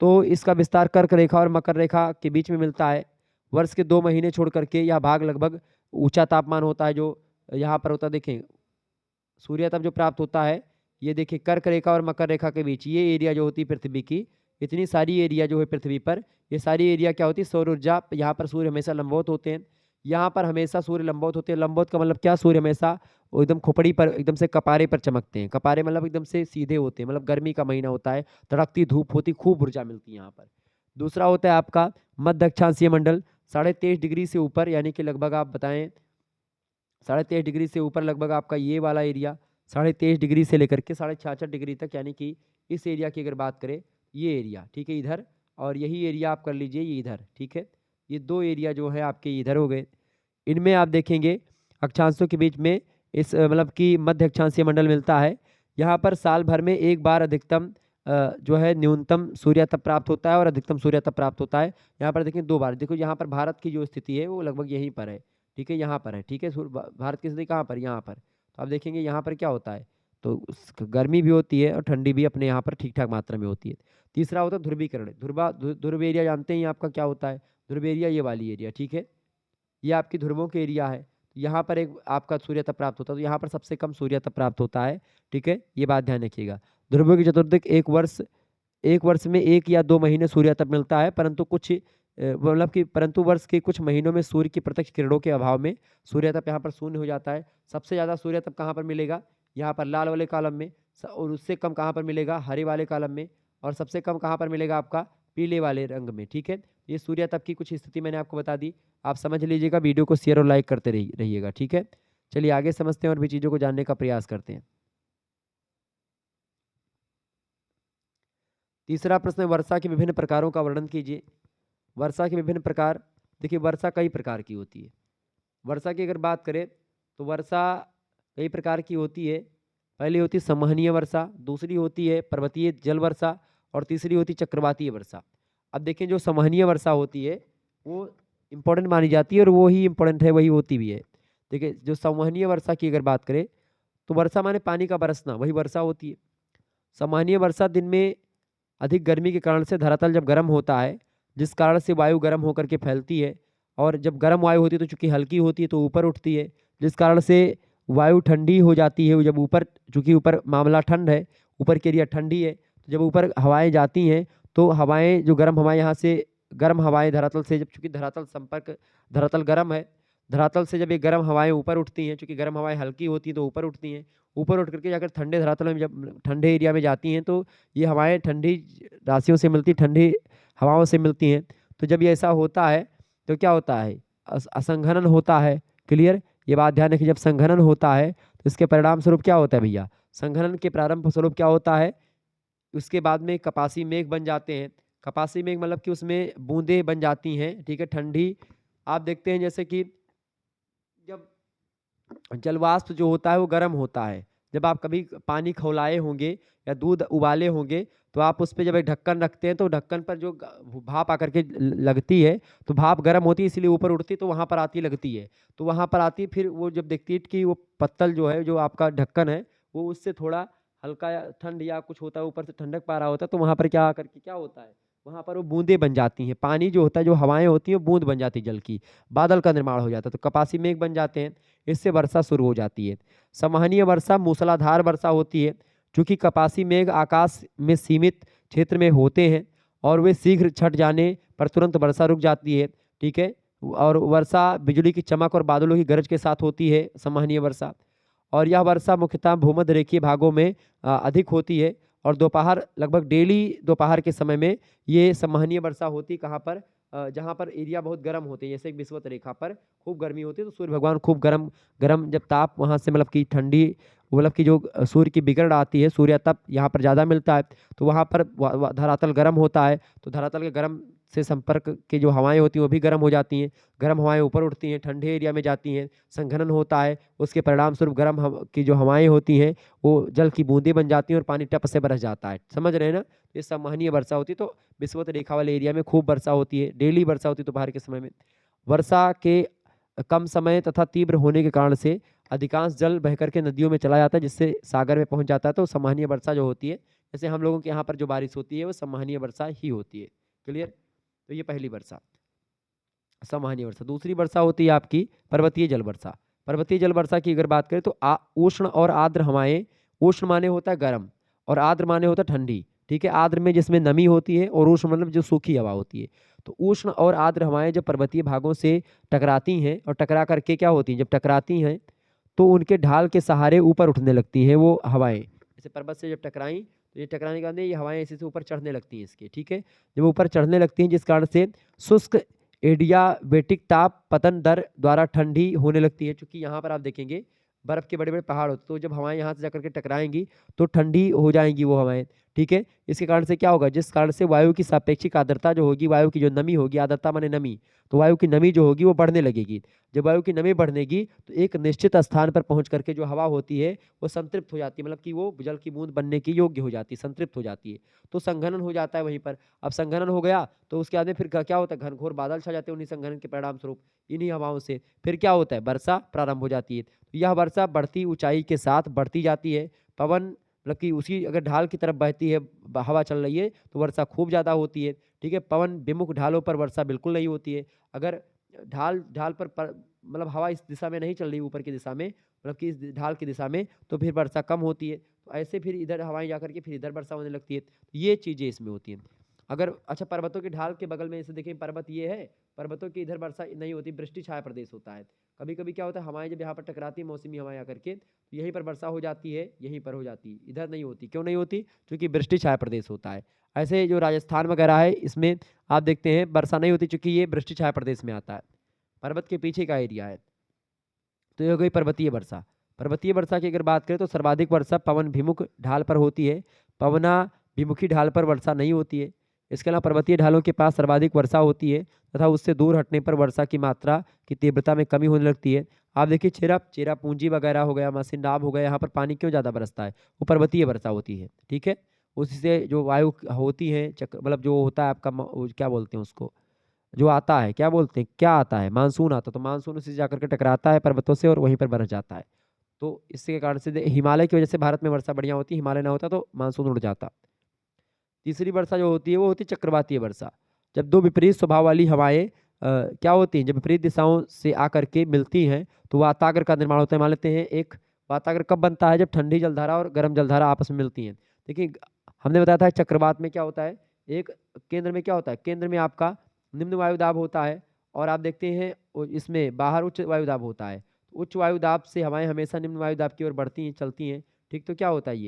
तो इसका विस्तार कर्क रेखा और मकर रेखा के बीच में मिलता है। वर्ष के 2 महीने छोड़ करके यह भाग लगभग ऊंचा तापमान होता है जो यहाँ पर होता है। देखें सूर्यातप जो प्राप्त होता है ये देखिए कर्क रेखा और मकर रेखा के बीच ये एरिया जो होती है पृथ्वी की, इतनी सारी एरिया जो है पृथ्वी पर, ये सारी एरिया क्या होती है सौर ऊर्जा। यहाँ पर सूर्य हमेशा लंबवत होते हैं, यहाँ पर हमेशा सूर्य लंबवत होते हैं। लंबवत का मतलब क्या, सूर्य हमेशा वो एकदम खोपड़ी पर एकदम से कपारे पर चमकते हैं। कपारे मतलब एकदम से सीधे होते हैं, मतलब गर्मी का महीना होता है, तड़कती धूप होती, खूब ऊर्जा मिलती है यहाँ पर। दूसरा होता है आपका मध्य अक्षांशीय मंडल 23.5 डिग्री से ऊपर, यानी कि लगभग आप बताएं 23.5 डिग्री से ऊपर, लगभग आपका ये वाला एरिया 23.5 डिग्री से लेकर के 66.5 डिग्री तक, यानी कि इस एरिया की अगर बात करें ये एरिया, ठीक है, इधर, और यही एरिया आप कर लीजिए ये इधर, ठीक है। ये 2 एरिया जो है आपके इधर हो गए। इनमें आप देखेंगे अक्षांशों के बीच में इस मतलब कि मध्य अक्षांशीय मंडल मिलता है। यहाँ पर साल भर में एक बार अधिकतम जो है न्यूनतम सूर्यातप प्राप्त होता है और अधिकतम सूर्यातप प्राप्त होता है। यहाँ पर देखें 2 बार, देखो यहाँ पर भारत की जो स्थिति है वो लगभग यहीं पर है, ठीक है, यहाँ पर है, ठीक है। भारत की स्थिति कहाँ पर, यहाँ पर, तो आप देखेंगे यहाँ पर क्या होता है, तो गर्मी भी होती है और ठंडी भी अपने यहाँ पर ठीक ठाक मात्रा में होती है। तीसरा होता है ध्रुवीकरण। ध्रुव एरिया जानते हैं आपका क्या होता है, ध्रुव एरिया ये वाली एरिया, ठीक है, ये आपकी ध्रुवों के एरिया है। यहाँ पर एक आपका सूर्यातप प्राप्त होता है, तो यहाँ पर सबसे कम सूर्यातप प्राप्त होता है, ठीक है, ये बात ध्यान रखिएगा। ध्रुवों की चतुर्दिक एक वर्ष में 1 या 2 महीने सूर्यातप मिलता है, परंतु कुछ मतलब कि परंतु वर्ष के कुछ महीनों में सूर्य की प्रत्यक्ष किरणों के अभाव में सूर्यातप यहाँ पर शून्य हो जाता है। सबसे ज़्यादा सूर्यातप कहाँ पर मिलेगा, यहाँ पर लाल वाले कॉलम में, और उससे कम कहाँ पर मिलेगा, हरे वाले कॉलम में, और सबसे कम कहाँ पर मिलेगा आपका पीले वाले रंग में, ठीक है। ये सूर्यातप की कुछ स्थिति मैंने आपको बता दी, आप समझ लीजिएगा। वीडियो को शेयर और लाइक करते रहिएगा, ठीक है। चलिए आगे समझते हैं और भी चीज़ों को जानने का प्रयास करते हैं। तीसरा प्रश्न है वर्षा के विभिन्न प्रकारों का वर्णन कीजिए। वर्षा के विभिन्न प्रकार, देखिए वर्षा कई प्रकार की होती है। वर्षा की अगर बात करें तो वर्षा कई प्रकार की होती है। पहली होती है संवहनीय वर्षा, दूसरी होती है पर्वतीय जल वर्षा, और तीसरी होती है चक्रवातीय वर्षा। अब देखें जो संवहनीय वर्षा होती है वो इम्पोर्टेंट मानी जाती है और वो ही इम्पोर्टेंट है, वही होती भी है। देखिए जो संवहनीय वर्षा की अगर बात करें तो वर्षा माने पानी का बरसना, वही वर्षा होती है। सामान्य वर्षा दिन में अधिक गर्मी के कारण से धरातल जब गर्म होता है, जिस कारण से वायु गर्म होकर के फैलती है, और जब गर्म वायु होती है तो चूंकि हल्की होती है तो ऊपर उठती है, जिस कारण से वायु ठंडी हो जाती है। जब ऊपर, चूंकि ऊपर मामला ठंड है, ऊपर के एरिया ठंडी है, तो जब ऊपर हवाएं जाती हैं तो हवाएं जो गर्म हवाएं यहाँ से, गर्म हवाएं धरातल से, जब चूंकि धरातल गर्म है, धरातल से जब ये गर्म हवाएं ऊपर उठती हैं, चूंकि गर्म हवाएं हल्की होती हैं तो ऊपर उठती हैं, ऊपर उठ करके जाकर ठंडे धरातल में, जब ठंडे एरिया में जाती हैं तो ये हवाएं ठंडी राशियों से मिलती, ठंडी हवाओं से मिलती हैं। तो जब ये ऐसा होता है तो क्या होता है, असंघनन होता है। क्लियर, ये बात ध्यान रखिए। जब संघनन होता है तो इसके परिणाम स्वरूप क्या होता है भैया, संघनन के प्रारंभ स्वरूप क्या होता है, उसके बाद में कपासी मेघ बन जाते हैं। कपासी मेघ मतलब कि उसमें बूंदें बन जाती हैं, ठीक है, ठंडी। आप देखते हैं जैसे कि जब जलवाष्प जो होता है वो गर्म होता है, जब आप कभी पानी खौलाए होंगे या दूध उबाले होंगे तो आप उस पर जब एक ढक्कन रखते हैं तो ढक्कन पर जो भाप आकर के लगती है, तो भाप गर्म होती है इसलिए ऊपर उठती है, तो वहाँ पर आती लगती है, तो वहाँ पर आती, फिर वो जब देखती है कि वो पत्तल जो है, जो आपका ढक्कन है, वो उससे थोड़ा हल्का या ठंड या कुछ होता है, ऊपर से ठंडक पा रहा होता है, तो वहाँ पर क्या करके क्या होता है, वहाँ पर वो बूंदें बन जाती हैं। पानी जो होता है, जो हवाएं होती हैं, वो बूंद बन जाती है जल की, बादल का निर्माण हो जाता है, तो कपासी मेघ बन जाते हैं। इससे वर्षा शुरू हो जाती है। संवहनीय वर्षा मूसलाधार वर्षा होती है। चूंकि कपासी मेघ आकाश में सीमित क्षेत्र में होते हैं और वे शीघ्र छट जाने पर तुरंत वर्षा रुक जाती है। ठीक है। और वर्षा बिजली की चमक और बादलों की गरज के साथ होती है, संवहनीय वर्षा। और यह वर्षा मुख्यतः भूमध्य रेखीय भागों में अधिक होती है। और दोपहर, लगभग डेली दोपहर के समय में ये संवहनीय वर्षा होती, कहाँ पर, जहाँ पर एरिया बहुत गर्म होते हैं, जैसे एक विषुवत रेखा पर खूब गर्मी होती है, तो सूर्य भगवान खूब गर्म गर्म जब ताप वहाँ से मतलब कि ठंडी, मतलब कि जो सूर्य की विकिरण आती है, सूर्य तप यहाँ पर ज़्यादा मिलता है, तो वहाँ पर धरातल गर्म होता है, तो धरातल के गर्म से संपर्क की जो हवाएं होती हैं वो भी गर्म हो जाती हैं। गर्म हवाएं ऊपर उठती हैं, ठंडे एरिया में जाती हैं, संघनन होता है, उसके परिणाम स्वरूप की जो हवाएं होती हैं वो जल की बूंदें बन जाती हैं और पानी टप से बरस जाता है। समझ रहे हैं ना? ये संवहनीय वर्षा होती है। तो विषुवत रेखा वाले एरिया में खूब वर्षा होती है, डेली वर्षा होती है दोपहर के समय में। वर्षा के कम समय तथा तीव्र होने के कारण से अधिकांश जल बह करके नदियों में चला जाता है, जिससे सागर में पहुंच जाता है। तो संवहनीय वर्षा जो होती है, जैसे हम लोगों के यहाँ पर जो बारिश होती है, वो संवहनीय वर्षा ही होती है। क्लियर? तो ये पहली वर्षा, संवहनीय वर्षा। दूसरी वर्षा होती है आपकी पर्वतीय जल वर्षा। पर्वतीय जल वर्षा की अगर बात करें तो उष्ण और आर्द्र हवाएं, उष्ण माने होता है गर्म और आर्द्र माने होता है ठंडी। ठीक है। आर्द्र में जिसमें नमी होती है और उष्ण मतलब जो सूखी हवा होती है। तो उष्ण और आर्द्र हवाएं जब पर्वतीय भागों से टकराती हैं और टकरा करके क्या होती हैं, जब टकराती हैं तो उनके ढाल के सहारे ऊपर उठने लगती हैं वो हवाएं। जैसे पर्वत से जब टकराई, तो ये टकराने के बाद ये हवाएं ऐसे से ऊपर चढ़ने लगती हैं इसके। ठीक है। जब ऊपर चढ़ने लगती हैं, जिस कारण से शुष्क एडियाबेटिक ताप पतन दर द्वारा ठंडी होने लगती है। क्योंकि यहाँ पर आप देखेंगे बर्फ के बड़े बड़े पहाड़ होते, तो जब हवाएं यहाँ से जाकर के टकराएंगी तो ठंडी हो जाएंगी वो हवाएं। ठीक है। इसके कारण से क्या होगा, जिस कारण से वायु की सापेक्षिक आर्द्रता जो होगी, वायु की जो नमी होगी, आर्द्रता माने नमी, तो वायु की नमी जो होगी वो बढ़ने लगेगी। जब वायु की नमी बढ़नेगी तो एक निश्चित स्थान पर पहुंच करके जो हवा होती है वो संतृप्त हो जाती है, मतलब कि वो जल की बूंद बनने की योग्य हो जाती है, संतृप्त हो जाती है। तो संघनन हो जाता है वहीं पर। अब संघनन हो गया तो उसके बाद में फिर क्या होता है, घनघोर बादल छा जाते हैं उन्हीं संघनन के परिणाम स्वरूप, इन्हीं हवाओं से। फिर क्या होता है, वर्षा प्रारंभ हो जाती है। तो यह वर्षा बढ़ती ऊंचाई के साथ बढ़ती जाती है। पवन मतलब कि उसी अगर ढाल की तरफ बहती है, हवा चल रही है, तो वर्षा खूब ज़्यादा होती है। ठीक है। पवन विमुख ढालों पर वर्षा बिल्कुल नहीं होती है। अगर ढाल ढाल पर मतलब हवा इस दिशा में नहीं चल रही, ऊपर की दिशा में, मतलब कि इस ढाल की दिशा में, तो फिर वर्षा कम होती है। तो ऐसे फिर इधर हवाएं जाकर के फिर इधर वर्षा होने लगती है। तो ये चीज़ें इसमें होती हैं। अगर अच्छा पर्वतों की ढाल के बगल में जैसे देखिए पर्वत ये है, पर्वतों की इधर वर्षा नहीं होती, वृष्टि छाया प्रदेश होता है। कभी कभी क्या होता है, हवाएं जब यहाँ पर टकराती है, मौसमी हवाएं आकर के, तो यहीं पर वर्षा हो जाती है, यहीं पर हो जाती है, इधर नहीं होती। क्यों नहीं होती? क्योंकि वृष्टि छाया प्रदेश होता है। ऐसे जो राजस्थान वगैरह है, इसमें आप देखते हैं वर्षा नहीं होती, चूंकि ये वृष्टि छाया प्रदेश में आता है, पर्वत के पीछे का एरिया है। तो ये हो गई पर्वतीय वर्षा। पर्वतीय वर्षा की अगर बात करें तो सर्वाधिक वर्षा पवन भिमुख ढाल पर होती है, पवना विमुखी ढाल पर वर्षा नहीं होती है। इसके अलावा पर्वतीय ढालों के पास सर्वाधिक वर्षा होती है तथा उससे दूर हटने पर वर्षा की मात्रा की तीव्रता में कमी होने लगती है। आप देखिए चेरापूंजी वगैरह हो गया, मसिनडाब हो गया, यहाँ पर पानी क्यों ज़्यादा बरसता है, वो पर्वतीय वर्षा होती है। ठीक है। उससे जो वायु होती है चक्र, मतलब जो होता है आपका क्या बोलते हैं उसको, जो आता है, क्या बोलते हैं, क्या आता है, मानसून आता है, तो मानसून उसी से जाकर के टकराता है पर्वतों से और वहीं पर बरस जाता है। तो इसके कारण से हिमालय की वजह से भारत में वर्षा बढ़िया होती है, हिमालय ना होता तो मानसून उड़ जाता। तीसरी वर्षा जो होती है वो होती है चक्रवातीय वर्षा। जब दो विपरीत स्वभाव वाली हवाएं क्या होती हैं, जब विपरीत दिशाओं से आकर के मिलती हैं तो वातागर का निर्माण होता है। मान लेते हैं एक वातागर कब बनता है, जब ठंडी जलधारा और गर्म जलधारा आपस में मिलती हैं। देखिए हमने बताया था चक्रवात में क्या होता है, एक केंद्र में क्या होता है, केंद्र में आपका निम्न वायुदाब होता है और आप देखते हैं इसमें बाहर उच्च वायुदाब होता है। उच्च वायुदाब से हवाएं हमेशा निम्न वायुदाब की ओर बढ़ती हैं, चलती हैं। ठीक, तो क्या होता है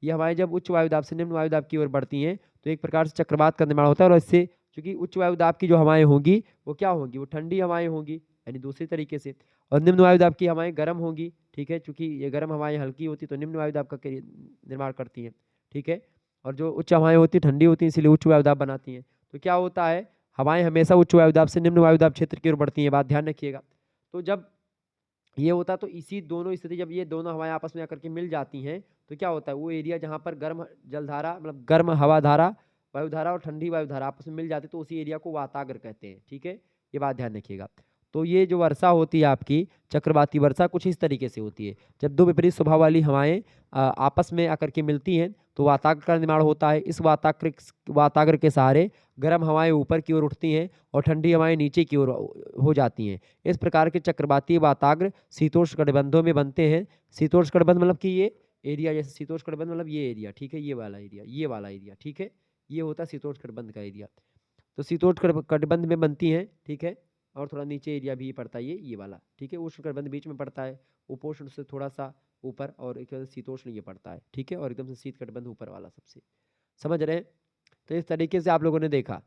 ये हवाएं जब उच्च वायुदाब से निम्न वायुदाब की ओर बढ़ती हैं तो एक प्रकार से चक्रवात का निर्माण होता है। और इससे चूंकि उच्च वायुदाब की जो हवाएं होंगी वो क्या होंगी, वो ठंडी हवाएं होंगी, यानी दूसरी तरीके से। और निम्न वायुदाब की हवाएं गर्म होंगी। ठीक है। चूंकि ये गर्म हवाएं हल्की होती तो निम्न वायुदाब का निर्माण करती हैं। ठीक है। और जो उच्च हवाएं होती ठंडी होती हैं, इसीलिए उच्च वायुदाब बनाती हैं। तो क्या होता है, हवाएं हमेशा उच्च वायुदाब से निम्न वायुदाब क्षेत्र की ओर बढ़ती हैं, बात ध्यान रखिएगा। तो जब ये होता तो इसी दोनों स्थिति, जब ये दोनों हवाएं आपस में आकर के मिल जाती हैं तो क्या होता है, वो एरिया जहाँ पर गर्म जलधारा मतलब गर्म हवा धारा वायुधारा और ठंडी वायुधारा आपस में मिल जाती है, तो उसी एरिया को वातागर कहते हैं। ठीक है। ये बात ध्यान रखिएगा। तो ये जो वर्षा होती है आपकी चक्रवाती वर्षा कुछ इस तरीके से होती है। जब दो विपरीत स्वभाव वाली हवाएं आपस में आकर के मिलती हैं तो वाताग्र का निर्माण होता है। इस वाताग्र के सहारे गर्म हवाएं ऊपर की ओर उठती हैं और ठंडी हवाएं नीचे की ओर हो जाती हैं। इस प्रकार के चक्रवाती वाताग्र शीतोष्ण कटिबंधों में बनते हैं। शीतोष्ण कटिबंध मतलब कि ये एरिया, जैसे शीतोष्ण कटिबंध मतलब ये एरिया, ठीक है, ये वाला एरिया, ये वाला एरिया, ठीक है, ये होता है शीतोष्ण कटिबंध का एरिया। तो शीतोष्ण कटिबंध में बनती हैं, ठीक है, और थोड़ा नीचे एरिया भी पड़ता है ये वाला, ठीक है। उष्ण कटिबंध बीच में पड़ता है, उपोष्ण से थोड़ा सा ऊपर, और एक शीतोष्ण ये पड़ता है, ठीक है, और एकदम से शीत कटिबंध ऊपर वाला सबसे, समझ रहे हैं। तो इस तरीके से आप लोगों ने देखा।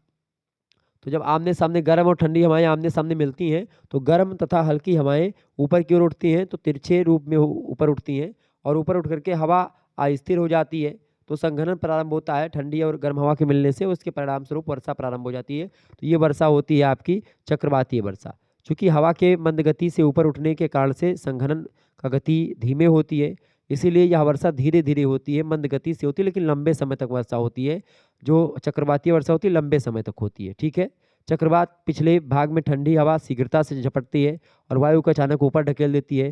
तो जब आमने सामने गर्म और ठंडी हवाएं आमने सामने मिलती हैं तो गर्म तथा हल्की हवाएं ऊपर की ओर उठती हैं, तो तिरछे रूप में ऊपर उठती हैं और ऊपर उठ करके हवा अस्थिर हो जाती है। तो संघनन प्रारंभ होता है ठंडी और गर्म हवा के मिलने से, उसके परिणाम स्वरूप वर्षा प्रारंभ हो जाती है। तो ये वर्षा होती है आपकी चक्रवातीय वर्षा। चूंकि हवा के मंद गति से ऊपर उठने के कारण से संघनन का गति धीमे होती है, इसीलिए यह वर्षा धीरे धीरे होती है, मंद गति से होती है, लेकिन लंबे समय तक वर्षा होती है। जो चक्रवातीय वर्षा होती है लंबे समय तक होती है, ठीक है। चक्रवात पिछले भाग में ठंडी हवा शीघ्रता से झपटती है और वायु को अचानक ऊपर ढकेल देती है।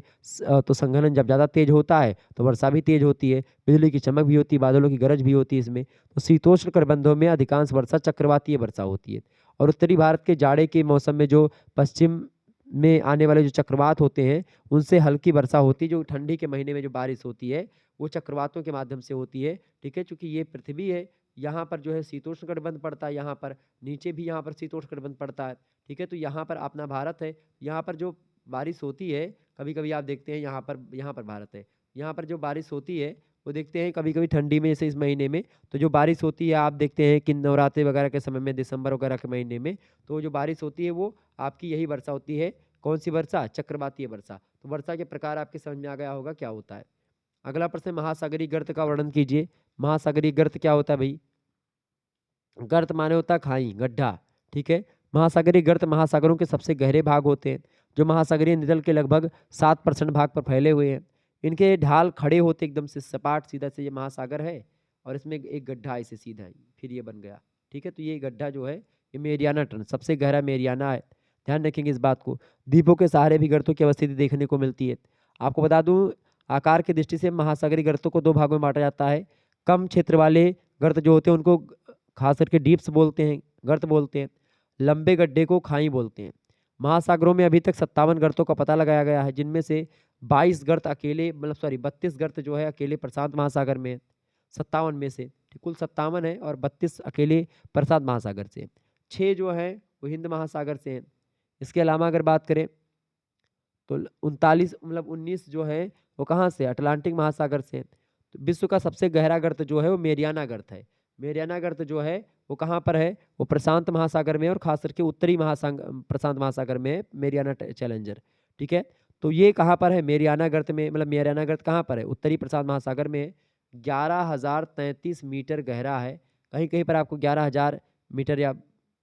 तो संघनन जब ज़्यादा तेज होता है तो वर्षा भी तेज होती है, बिजली की चमक भी होती है, बादलों की गरज भी होती है इसमें। तो शीतोष्ण कटिबंधों में अधिकांश वर्षा चक्रवातीय वर्षा होती है। और उत्तरी भारत के जाड़े के मौसम में जो पश्चिम में आने वाले जो चक्रवात होते हैं उनसे हल्की वर्षा होती है। जो ठंडी के महीने में जो बारिश होती है वो चक्रवातों के माध्यम से होती है, ठीक है। चूंकि ये पृथ्वी है, यहाँ पर जो है शीतोष्ण कटिबंध पड़ता है, यहाँ पर नीचे भी यहाँ पर शीतोष्ण कटिबंध पड़ता है, ठीक है। तो यहाँ पर अपना भारत है, यहाँ पर जो बारिश होती है कभी कभी आप देखते हैं यहाँ पर भारत है, यहाँ पर जो बारिश होती है वो देखते हैं कभी कभी ठंडी में, जैसे इस महीने में तो जो बारिश होती है आप देखते हैं कि नवरात्रि वगैरह के समय में, दिसंबर वगैरह के महीने में, तो जो बारिश होती है वो आपकी यही वर्षा होती है। कौन सी वर्षा? चक्रवातीय वर्षा। तो वर्षा के प्रकार आपके समझ में आ गया होगा क्या होता है। अगला प्रश्न, महासागरीय गर्त का वर्णन कीजिए। महासागरीय गर्त क्या होता है भाई? गर्त माने होता है खाई, गड्ढा, ठीक है। महासागरीय गर्त महासागरों के सबसे गहरे भाग होते हैं जो महासागरीय नितल के लगभग 7% भाग पर फैले हुए हैं। इनके ढाल खड़े होते एकदम से सपाट सीधा से, ये महासागर है और इसमें एक गड्ढा ऐसे सीधा ही फिर ये बन गया, ठीक है। तो ये गड्ढा जो है ये मेरियाना ट्रेंच, सबसे गहरा मेरियाना है, ध्यान रखेंगे इस बात को। द्वीपों के सहारे भी गर्तों की अवस्थिति देखने को मिलती है। आपको बता दूं आकार की दृष्टि से महासागरीय गर्तों को दो भागों में बांटा जाता है। कम क्षेत्र वाले गर्त जो होते हैं उनको खास करके डीप्स बोलते हैं, गर्त बोलते हैं। लंबे गड्ढे को खाई बोलते हैं। महासागरों में अभी तक 57 गर्तों का पता लगाया गया है, जिनमें से 22 गर्त अकेले, मतलब सॉरी 32 गर्त जो है अकेले प्रशांत महासागर में, 57 में से कुल 57 है और 32 अकेले प्रशांत महासागर से, 6 जो है वो हिंद महासागर से हैं। इसके अलावा अगर बात करें तो 39 मतलब 19 जो है वो कहाँ से? अटलांटिक महासागर से। तो विश्व का सबसे गहरा गर्त जो है वो मेरियाना गर्त है। मेरियाना गर्त जो है वो कहाँ पर है? वो प्रशांत महासागर में और खास करके उत्तरी प्रशांत महासागर में है, मेरियाना चैलेंजर, ठीक है। तो ये कहाँ पर है? मेरियाना गर्त में, मतलब मेरियाना गर्त कहाँ पर है? उत्तरी प्रशांत महासागर में है। 11,033 मीटर गहरा है। कहीं कहीं पर आपको 11,000 मीटर या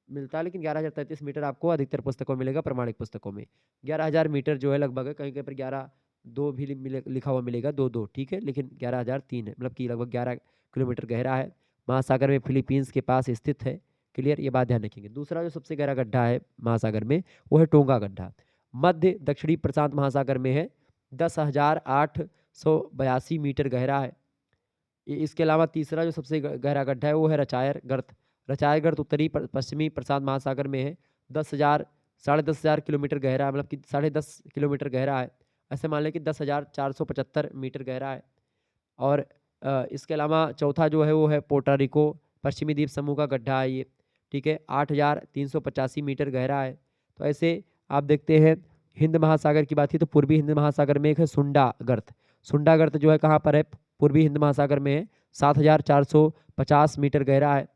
मिलता है, लेकिन 11,033 मीटर आपको अधिकतर पुस्तकों में मिलेगा, प्रमाणिक पुस्तकों में 11,000 मीटर जो है लगभग है। कहीं कहीं पर 11,2 भी लिखा हुआ मिलेगा, 2-2, ठीक है, लेकिन 11,003 है, मतलब कि लगभग 11 किलोमीटर गहरा है। महासागर में फिलीपींस के पास स्थित है। क्लियर, ये बात ध्यान रखेंगे। दूसरा जो सबसे गहरा गड्ढा है महासागर में वो है टोंगा गड्ढा, मध्य दक्षिणी प्रशांत महासागर में है, 10,882 मीटर गहरा है। इसके अलावा तीसरा जो सबसे गहरा गड्ढा है वो है रचायर गर्त। रचायर गर्त उत्तरी पश्चिमी प्रशांत महासागर में है, 10,000 किलोमीटर गहरा है, मतलब कि 10.5 किलोमीटर गहरा है। ऐसे मान लें कि 10,475 मीटर गहरा है। और इसके अलावा चौथा जो है वो है पोर्टोरिको, पश्चिमी द्वीप समूह का गड्ढा है ये, ठीक है, 8,385 मीटर गहरा है। तो ऐसे आप देखते हैं। हिंद महासागर की बात की तो पूर्वी हिंद महासागर में एक है सुंडा गर्त। सुंडा गर्त जो है कहाँ पर है? पूर्वी हिंद महासागर में है, 7,450 मीटर गहरा है।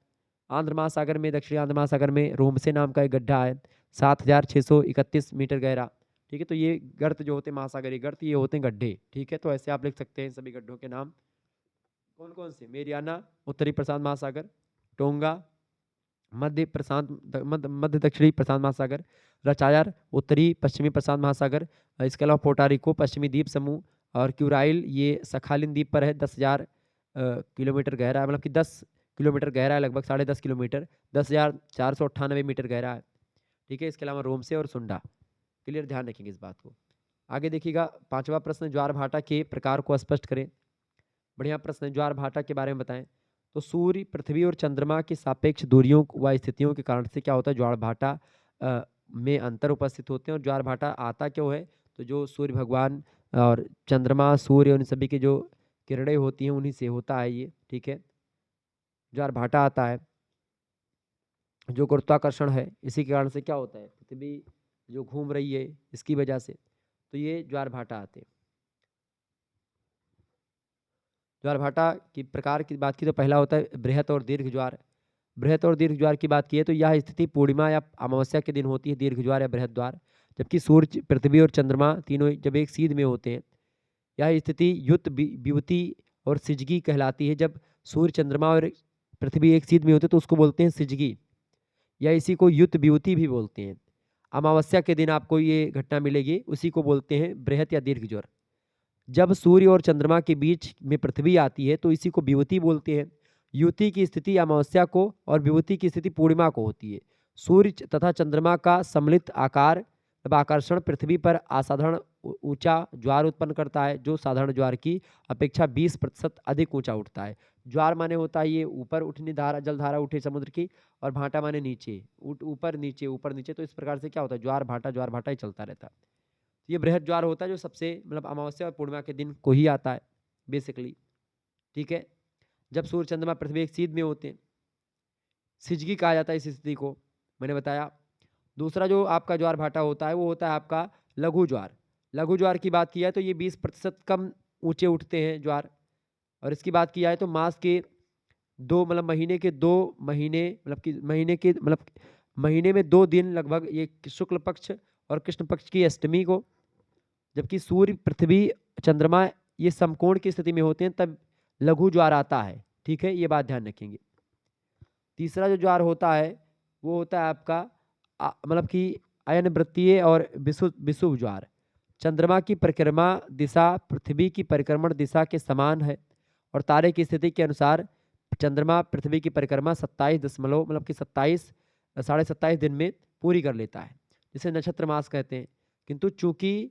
आंध्र महासागर में, दक्षिणी आंध्र महासागर में रोमसे नाम का एक गड्ढा है, 7,631 मीटर गहरा, ठीक है। तो ये गर्त जो होते हैं महासागरीय गर्त, ये होते हैं गड्ढे, ठीक है। तो ऐसे आप लिख सकते हैं सभी गड्ढों के नाम। कौन कौन से? मेरियाना उत्तरी प्रशांत महासागर, टोंगा मध्य दक्षिणी प्रशांत महासागर, रचायर उत्तरी पश्चिमी प्रशांत महासागर, इसके अलावा पोर्टोरिको पश्चिमी द्वीप समूह, और क्यूराइल ये सखालिन द्वीप पर है, 10,000 किलोमीटर गहरा है, मतलब कि 10 किलोमीटर गहरा है, लगभग 10.5 किलोमीटर, 10,498 मीटर गहरा है, ठीक है। इसके अलावा रोमसे और सुंडा। क्लियर, ध्यान रखेंगे इस बात को। आगे देखिएगा 5वां प्रश्न, ज्वार भाटा के प्रकार को स्पष्ट करें। बढ़िया प्रश्न है, ज्वार भाटा के बारे में बताएं। तो सूर्य, पृथ्वी और चंद्रमा की सापेक्ष दूरियों व स्थितियों के कारण से क्या होता है, ज्वार भाटा में अंतर उपस्थित होते हैं। और ज्वार भाटा आता क्यों है, तो जो सूर्य भगवान और चंद्रमा, सूर्य और इन सभी की जो किरणें होती हैं उन्हीं से होता है ये, ठीक है। ज्वार भाटा आता है, जो गुरुत्वाकर्षण है इसी के कारण से क्या होता है, पृथ्वी जो घूम रही है इसकी वजह से, तो ये ज्वार भाटा आते हैं। ज्वार भाटा की प्रकार की बात की तो पहला होता है बृहत और दीर्घ ज्वार। बृहत और दीर्घ ज्वार की बात की है तो यह स्थिति पूर्णिमा या अमावस्या के दिन होती है, दीर्घ ज्वार या बृहत ज्वार। जबकि सूर्य, पृथ्वी और चंद्रमा तीनों जब एक सीध में होते हैं, यह स्थिति युत, विभूति और सिजगी कहलाती है। जब सूर्य, चंद्रमा और पृथ्वी एक सीध में होते हैं तो उसको बोलते हैं सिजगी, या इसी को युत विभूति भी बोलते हैं। अमावस्या के दिन आपको ये घटना मिलेगी, उसी को बोलते हैं बृहत या दीर्घ ज्वार। जब सूर्य और चंद्रमा के बीच में पृथ्वी आती है तो इसी को विभूति बोलते हैं। युति की स्थिति अमावस्या को और विभूति की स्थिति पूर्णिमा को होती है। सूर्य तथा चंद्रमा का सम्मिलित आकार आकर्षण पृथ्वी पर असाधारण ऊंचा ज्वार उत्पन्न करता है, जो साधारण ज्वार की अपेक्षा 20% अधिक ऊंचा उठता है। ज्वार माने होता है ये ऊपर उठनी धारा, जलधारा उठे समुद्र की, और भाटा माने नीचे, ऊपर नीचे ऊपर नीचे। तो इस प्रकार से क्या होता है, ज्वार भाटा ही चलता रहता है। ये बृहद ज्वार होता है जो सबसे मतलब अमावस्या और पूर्णिमा के दिन को ही आता है बेसिकली, ठीक है। जब सूर्य, चंद्रमा, पृथ्वी एक सीध में होते हैं, सिजगी कहा जाता है इस स्थिति को, मैंने बताया। दूसरा जो आपका ज्वार भाटा होता है वो होता है आपका लघु ज्वार। लघु ज्वार की बात की है तो ये 20% कम ऊंचे उठते हैं ज्वार। और इसकी बात की जाए तो मास के महीने के 2 महीने महीने में 2 दिन लगभग, ये शुक्ल पक्ष और कृष्ण पक्ष की अष्टमी को, जबकि सूर्य, पृथ्वी, चंद्रमा ये समकोण की स्थिति में होते हैं तब लघु ज्वार आता है, ठीक है, ये बात ध्यान रखेंगे। तीसरा जो ज्वार होता है वो होता है आपका कि अयन वृत्तीय और विषुव ज्वार। चंद्रमा की परिक्रमा दिशा पृथ्वी की परिक्रमण दिशा के समान है और तारे की स्थिति के अनुसार चंद्रमा पृथ्वी की परिक्रमा 27 साढ़े 27 दिन में पूरी कर लेता है, जिसे नक्षत्र मास कहते हैं। किंतु चूंकि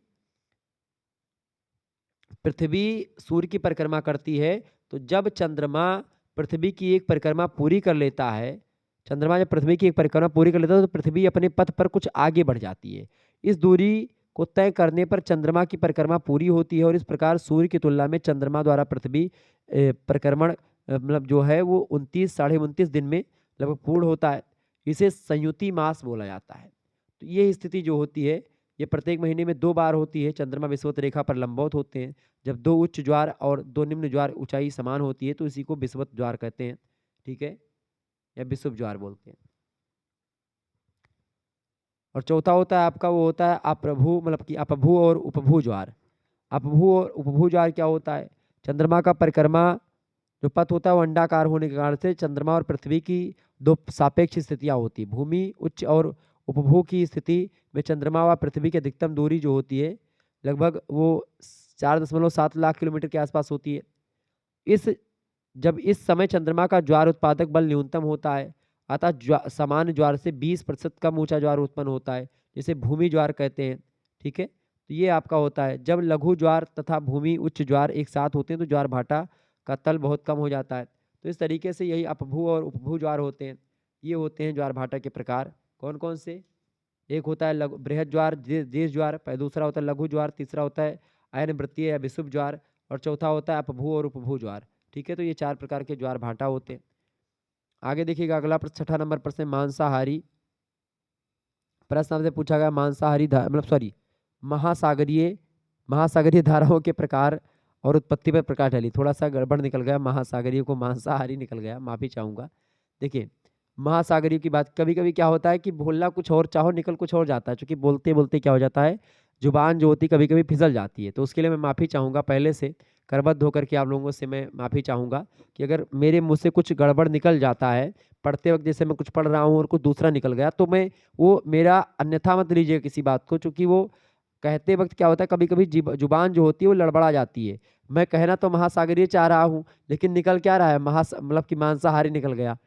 पृथ्वी सूर्य की परिक्रमा करती है तो जब चंद्रमा पृथ्वी की एक परिक्रमा पूरी कर लेता है, चंद्रमा जब पृथ्वी की एक परिक्रमा पूरी कर लेता है तो पृथ्वी अपने पथ पर कुछ आगे बढ़ जाती है। इस दूरी को तय करने पर चंद्रमा की परिक्रमा पूरी होती है और इस प्रकार सूर्य की तुलना में चंद्रमा द्वारा पृथ्वी परिक्रमण जो है वो 29 साढ़े 29 दिन में लगभग पूर्ण होता है। इसे संयुति मास बोला जाता है। तो ये स्थिति जो होती है ये प्रत्येक महीने में 2 बार होती है। चंद्रमा विषुवत रेखा पर लंबवत होते हैं। जब 2 उच्च ज्वार और 2 निम्न ज्वार ऊंचाई समान होती है तो इसी को विषुवत ज्वार कहते हैं, ठीक है, या विषुव ज्वार बोलते हैं। और चौथा होता है आपका, वो होता है अप्रभु अपभू और उपभू ज्वार। अपभू और उपभू ज्वार क्या होता है, चंद्रमा का परिक्रमा जो पथ होता है वो अंडाकार होने के कारण से चंद्रमा और पृथ्वी की 2 सापेक्ष स्थितियां होती है। भूमि उच्च और उपभू की स्थिति में चंद्रमा व पृथ्वी की अधिकतम दूरी जो होती है लगभग वो 4.7 लाख किलोमीटर के आसपास होती है। जब इस समय चंद्रमा का ज्वार उत्पादक बल न्यूनतम होता है, अतः सामान्य ज्वार से 20% कम ऊंचा ज्वार उत्पन्न होता है, जिसे भूमि ज्वार कहते हैं, ठीक है। तो ये आपका होता है जब लघु ज्वार तथा भूमि उच्च ज्वार एक साथ होते हैं तो ज्वार भाटा का तल बहुत कम हो जाता है। तो इस तरीके से यही अपभू और उपभू ज्वार होते हैं। ये होते हैं ज्वार भाटा के प्रकार। कौन कौन से, एक होता है बृहद ज्वार, दीर्घ ज्वार, दूसरा होता है लघु ज्वार, तीसरा होता है अयन वृत्तीय या विषुव ज्वार, और चौथा होता है अपभू और उपभू ज्वार, ठीक है। तो ये 4 प्रकार के ज्वार भाटा होते हैं। आगे देखिएगा अगला प्रश्न, 6ठा नंबर प्रश्न, मांसाहारी प्रश्न आपसे पूछा गया मांसाहारी महासागरीय धाराओं के प्रकार और उत्पत्ति पर प्रकाश डाली। थोड़ा सा गड़बड़ निकल गया, महासागरीय को मांसाहारी निकल गया, माफी चाहूंगा। देखिए महासागरीय की बात, कभी कभी क्या होता है कि बोलना कुछ और चाहो निकल कुछ और जाता है, क्योंकि बोलते बोलते क्या हो जाता है जुबान जो होती कभी कभी फिसल जाती है। तो उसके लिए मैं माफ़ी चाहूँगा पहले से, करबद्ध होकर के आप लोगों से मैं माफ़ी चाहूँगा कि अगर मेरे मुँह से कुछ गड़बड़ निकल जाता है पढ़ते वक्त, जैसे मैं कुछ पढ़ रहा हूँ और कुछ दूसरा निकल गया, तो मैं वो मेरा अन्यथा मत लीजिए किसी बात को, क्योंकि वो कहते वक्त क्या होता है कभी कभी जुबान जो होती है वो लड़बड़ा जाती है। मैं कहना तो महासागरीय चाह रहा हूँ लेकिन निकल क्या रहा है कि मांसाहारी निकल गया।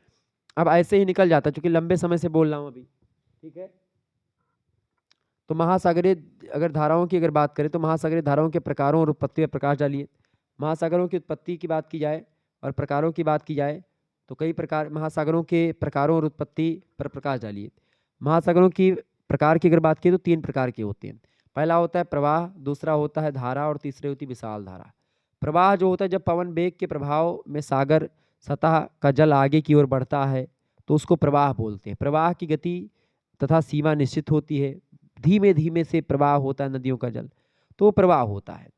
अब ऐसे ही निकल जाता है क्योंकि लंबे समय से बोल रहा हूँ अभी, ठीक है। तो महासागरीय अगर धाराओं की अगर बात करें तो महासागरीय धाराओं के प्रकारों और उत्पत्ति पर प्रकाश डालिए। महासागरों की उत्पत्ति की बात की जाए और प्रकारों की बात की जाए तो कई प्रकार महासागरों के प्रकारों और उत्पत्ति पर प्रकाश डालिए। महासागरों की प्रकार की अगर बात की तो 3 प्रकार के होते हैं। पहला होता है प्रवाह, दूसरा होता है धारा और तीसरी होती है विशाल धारा। प्रवाह जो होता है जब पवन वेग के प्रभाव में सागर सतह का जल आगे की ओर बढ़ता है तो उसको प्रवाह बोलते हैं। प्रवाह की गति तथा सीमा निश्चित होती है। धीमे धीमे से प्रवाह होता है नदियों का जल तो प्रवाह होता है।